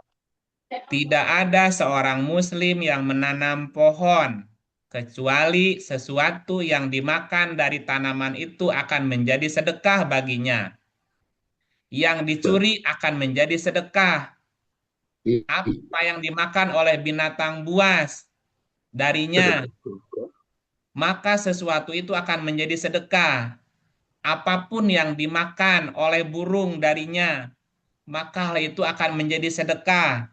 Tidak ada seorang muslim yang menanam pohon kecuali sesuatu yang dimakan dari tanaman itu akan menjadi sedekah baginya. Yang dicuri akan menjadi sedekah. Apa yang dimakan oleh binatang buas darinya, maka sesuatu itu akan menjadi sedekah. Apapun yang dimakan oleh burung darinya, maka hal itu akan menjadi sedekah.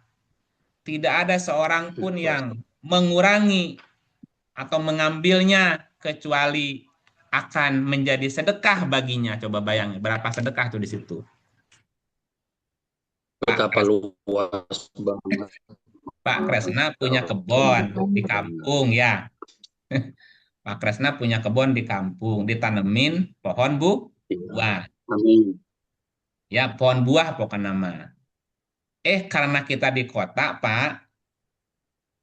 Tidak ada seorang pun yang mengurangi atau mengambilnya kecuali akan menjadi sedekah baginya. Coba bayangin berapa sedekah tuh di situ. Betapa luas banget. Pak Kresna punya kebun di kampung ya. Pak Kresna punya kebun di kampung, ditanemin pohon buah. Amin. Ya, pohon buah pokoknya nama. Karena kita di kota, Pak,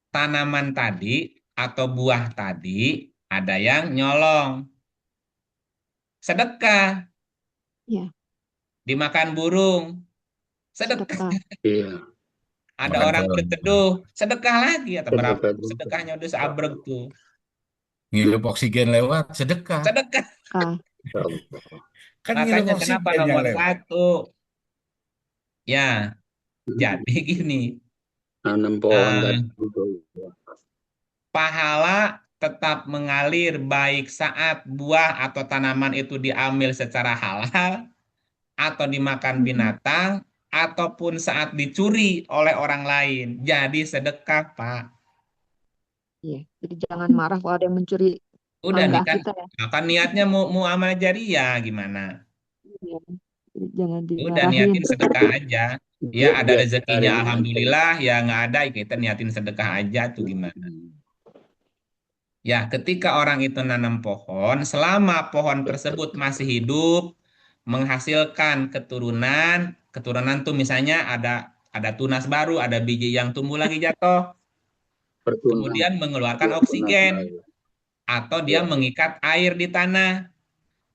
tanaman tadi atau buah tadi ada yang nyolong. Sedekah. Ya, Dimakan burung. Sedekah. Iya. Ada Makan orang pohon. berteduh. Sedekah lagi atau berapa? Sedekah juga. Sedekahnya udah seabrek tuh. Ngirup oksigen lewat, sedekah. Sedekah. Ya Allah. Kan ngirup Makanya kenapa oksigen yang nomor lewat. 1? Ya, jadi gini. Nanam pohon eh, tadi. pahala tetap mengalir baik saat buah atau tanaman itu diambil secara halal atau dimakan binatang ataupun saat dicuri oleh orang lain. Jadi sedekah, Pak. iya. Jadi jangan marah kalau ada yang mencuri Udah nih mangga kan, kita ya. kan niatnya mau amal jariah gimana? Iya. Jadi jangan Udah dimarahin. niatin sedekah aja. Ya ada rezekinya Biarin aja. alhamdulillah, ya nggak ada kita niatin sedekah aja tuh gimana. Ya, ketika orang itu nanam pohon, selama pohon tersebut masih hidup, menghasilkan keturunan, keturunan tuh misalnya ada tunas baru, ada biji yang tumbuh lagi jatuh, Pertunas. kemudian mengeluarkan Tunas oksigen baru. atau dia Ya. mengikat air di tanah,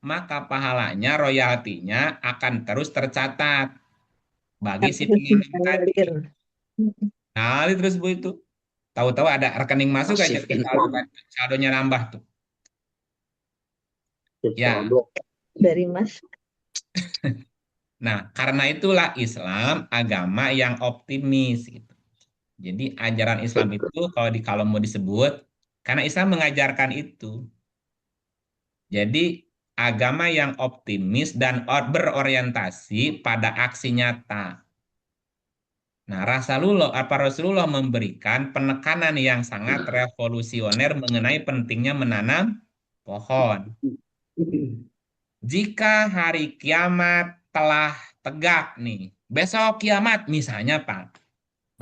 maka pahalanya, royaltinya akan terus tercatat bagi si penanam tadi. Ngalir terus Bu itu. Tahu-tahu ada rekening masuk aja, Pasif income. saldonya nambah tuh. Ya. Dari Mas. Nah, karena itulah Islam agama yang optimis gitu. Jadi ajaran Islam itu kalau mau disebut, karena Islam mengajarkan itu. Jadi agama yang optimis dan berorientasi pada aksi nyata. Nah, Rasulullah memberikan penekanan yang sangat revolusioner mengenai pentingnya menanam pohon. Jika hari kiamat telah tegak nih, besok kiamat misalnya Pak,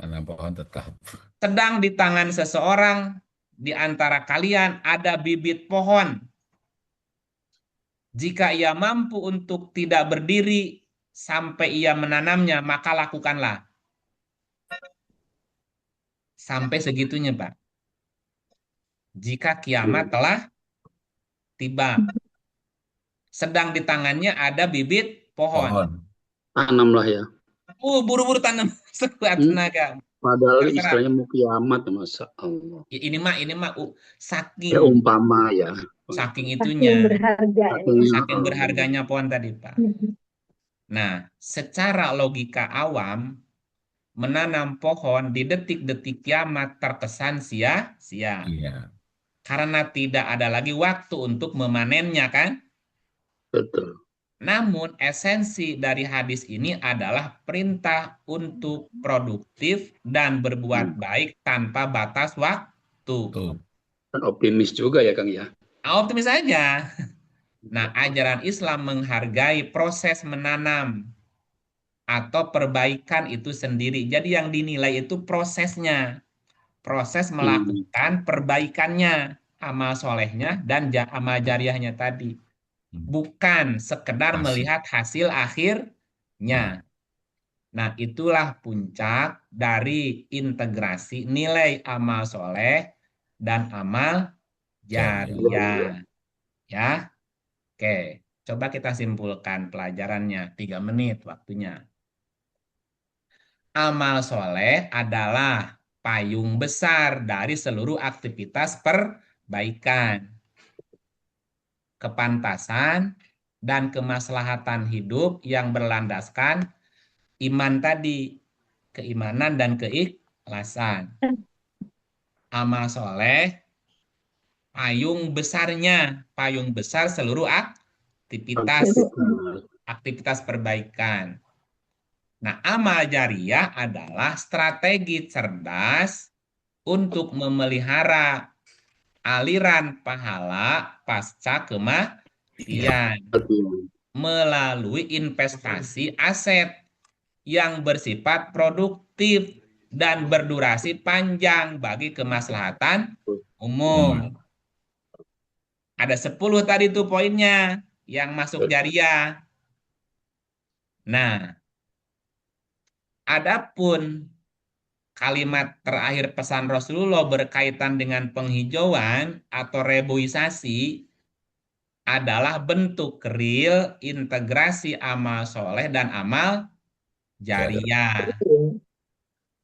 Menanam pohon tetap. sedang di tangan seseorang di antara kalian ada bibit pohon. Jika ia mampu untuk tidak berdiri sampai ia menanamnya, maka lakukanlah. Sampai segitunya, Pak. Jika kiamat telah tiba, sedang di tangannya ada bibit pohon. Tanamlah ya. Buru-buru tanam sekuat tenaga. Padahal Terserah. istilahnya mau kiamat, Masya Allah. Ini mah saking Ya umpama ya. saking itunya. Berharga. Saking berharganya pohon tadi, Pak. Nah, secara logika awam, menanam pohon di detik-detik kiamat terkesan sia-sia. Iya. Karena tidak ada lagi waktu untuk memanennya, kan? Betul. Namun esensi dari hadis ini adalah perintah untuk produktif dan berbuat baik tanpa batas waktu. Kan optimis juga ya Kang ya. Optimis saja. Nah, ajaran Islam menghargai proses menanam atau perbaikan itu sendiri. Jadi yang dinilai itu prosesnya. Proses melakukan perbaikannya, amal solehnya, dan amal jariahnya tadi. Bukan sekedar melihat hasil akhirnya. Nah, itulah puncak dari integrasi nilai amal soleh dan amal jariah. Ya, oke. Coba kita simpulkan pelajarannya. 3 menit waktunya. Amal soleh adalah payung besar dari seluruh aktivitas perbaikan, kepantasan, dan kemaslahatan hidup yang berlandaskan iman tadi, keimanan dan keikhlasan. Amal soleh, payung besar seluruh aktivitas perbaikan. Nah, amal jariah adalah strategi cerdas untuk memelihara aliran pahala pasca kematian melalui investasi aset yang bersifat produktif dan berdurasi panjang bagi kemaslahatan umum. Ada 10 tadi tuh poinnya yang masuk jariah. Nah, adapun kalimat terakhir pesan Rasulullah berkaitan dengan penghijauan atau reboisasi adalah bentuk real integrasi amal soleh dan amal jariah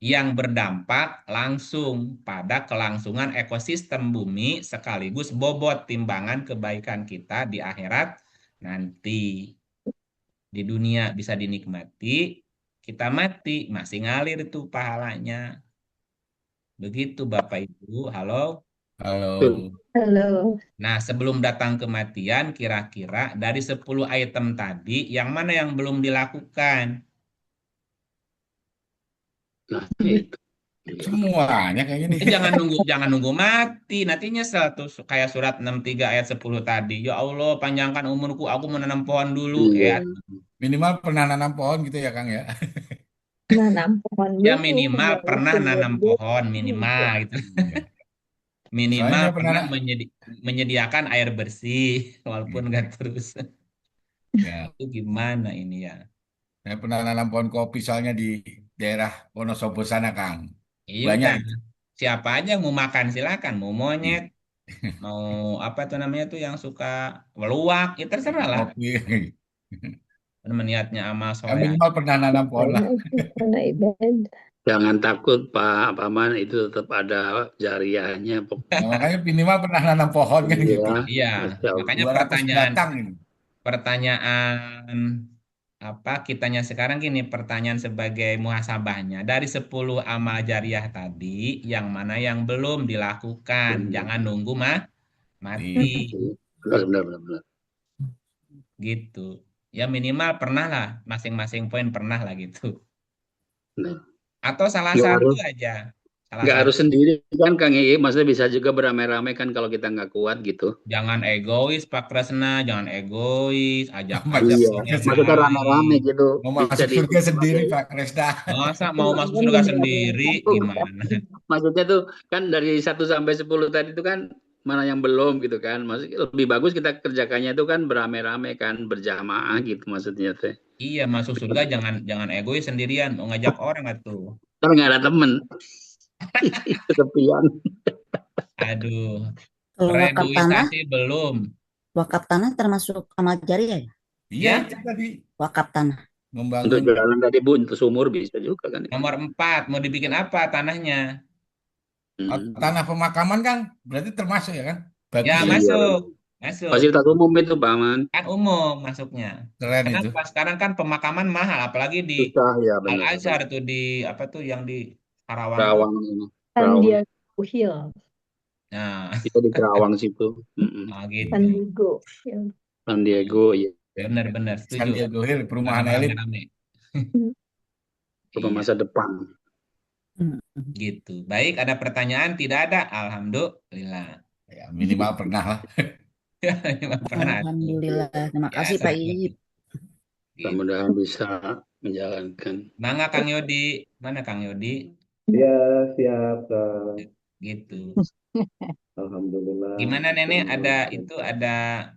yang berdampak langsung pada kelangsungan ekosistem bumi sekaligus bobot timbangan kebaikan kita di akhirat nanti. Di dunia bisa dinikmati, kita mati masih ngalir itu pahalanya. Begitu Bapak Ibu. Halo. Halo. Halo. Nah, sebelum datang kematian, kira-kira dari 10 item tadi, yang mana yang belum dilakukan? Semuanya kayak gini. Jangan nunggu mati. Nantinya tuh kayak surat 63 ayat 10 tadi. Ya Allah, panjangkan umurku, aku menanam pohon dulu. Minimal pernah nanam pohon gitu ya Kang ya. Nanam pohon Ya dulu, minimal jangan pernah nanam dulu. pohon, minimal gitu. Minimal Soalnya pernah pernah menyediakan air bersih, walaupun nggak terus. ya, Itu gimana ini ya? saya pernah nanam pohon kopi soalnya di daerah Wonosobo sana Kang. Iya Banyak udah, itu. siapa aja yang mau makan silakan, mau monyet, mau apa tuh namanya tuh yang suka meluak, ya terserah lah. Kopi. Niatnya amal Ya, soleh. minimal pernah nanam pohon lah. Karena ibadah. Jangan takut Pak Paman, itu tetap ada jariahnya. Ya, makanya minimal pernah nanam pohon kan gitu. Iya, Masya Allah. makanya 200 batang ini. pertanyaan apa kitanya sekarang gini, pertanyaan sebagai muhasabahnya dari 10 amal jariah tadi yang mana yang belum dilakukan, jangan nunggu mati Benar. gitu ya, minimal pernah lah, masing-masing poin pernah lah gitu, atau salah Nggak satu harus, aja, salah nggak satu. harus sendiri kan Kang Ii, maksudnya bisa juga beramai-ramai kan kalau kita nggak kuat gitu. Jangan egois Pak Kresna, jangan egois, ajak Iya, dong yang maksudnya rame-rame lain. gitu. Mau Bisa masuk surga sendiri dipakai. Pak Kresna. Masa mau masuk surga sendiri gimana? Maksudnya tuh kan dari 1 sampai 10 tadi itu kan mana yang belum gitu kan. Maksudnya lebih bagus kita kerjakannya itu kan beramai-ramai kan, berjamaah gitu maksudnya teh. Iya, masuk surga jangan egois sendirian, mau ngajak orang atuh. Kan nggak ada temen. Kesepian. Aduh, Kalau wakaf tanah, reboisasi belum. wakaf tanah termasuk amal jariah ya? Iya, Ya, itu tadi Wakaf tanah. Untuk membangun jalan tadi Bu, untuk sumur bisa juga kan. nomor 4, mau dibikin apa tanahnya? tanah pemakaman kan berarti termasuk ya kan? Bagus Ya, ya. masuk. Fasilitas umum itu Pak Man. Kan umum masuknya. Keren Karena itu. sekarang kan pemakaman mahal, apalagi di Susah ya Al benar. Azhar tuh, di apa tuh yang di Karawang tuh. Kerawang ini. San Kerawang. Diego Hill. Nah, Kita di Kerawang situ. gitu. San Diego Hill. San Diego ya. Benar-benar San setuju. Diego Hill, perumahan elit. Rame-rame. Untuk masa depan. Gitu. Baik, ada pertanyaan? Tidak ada. Alhamdulillah. Ya, minimal pernah lah. Memang pernah. Alhamdulillah. Terima Ya, kasih Pak Iip. Mudah-mudahan bisa menjalankan. Mangga Kang Yodi. Mana Kang Yodi? Ya, siap, Kang. Gitu. Alhamdulillah. Gimana Nenek? Ada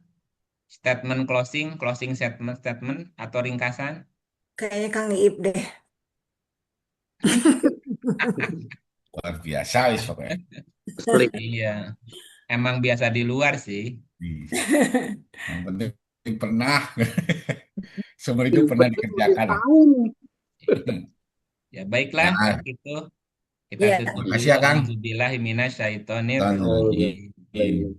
statement closing statement atau ringkasan? Kayaknya Kang Iip deh. Luar biasa wis pokoknya. Iya. Emang biasa di luar sih. Yang penting pernah. Seumur hidup pernah dikerjakan. Ya baiklah, Ya. gitu. Kita Iya. tutup Makasih ya, Kang. Alhamdulillah minasyaitonir Amin. rajim.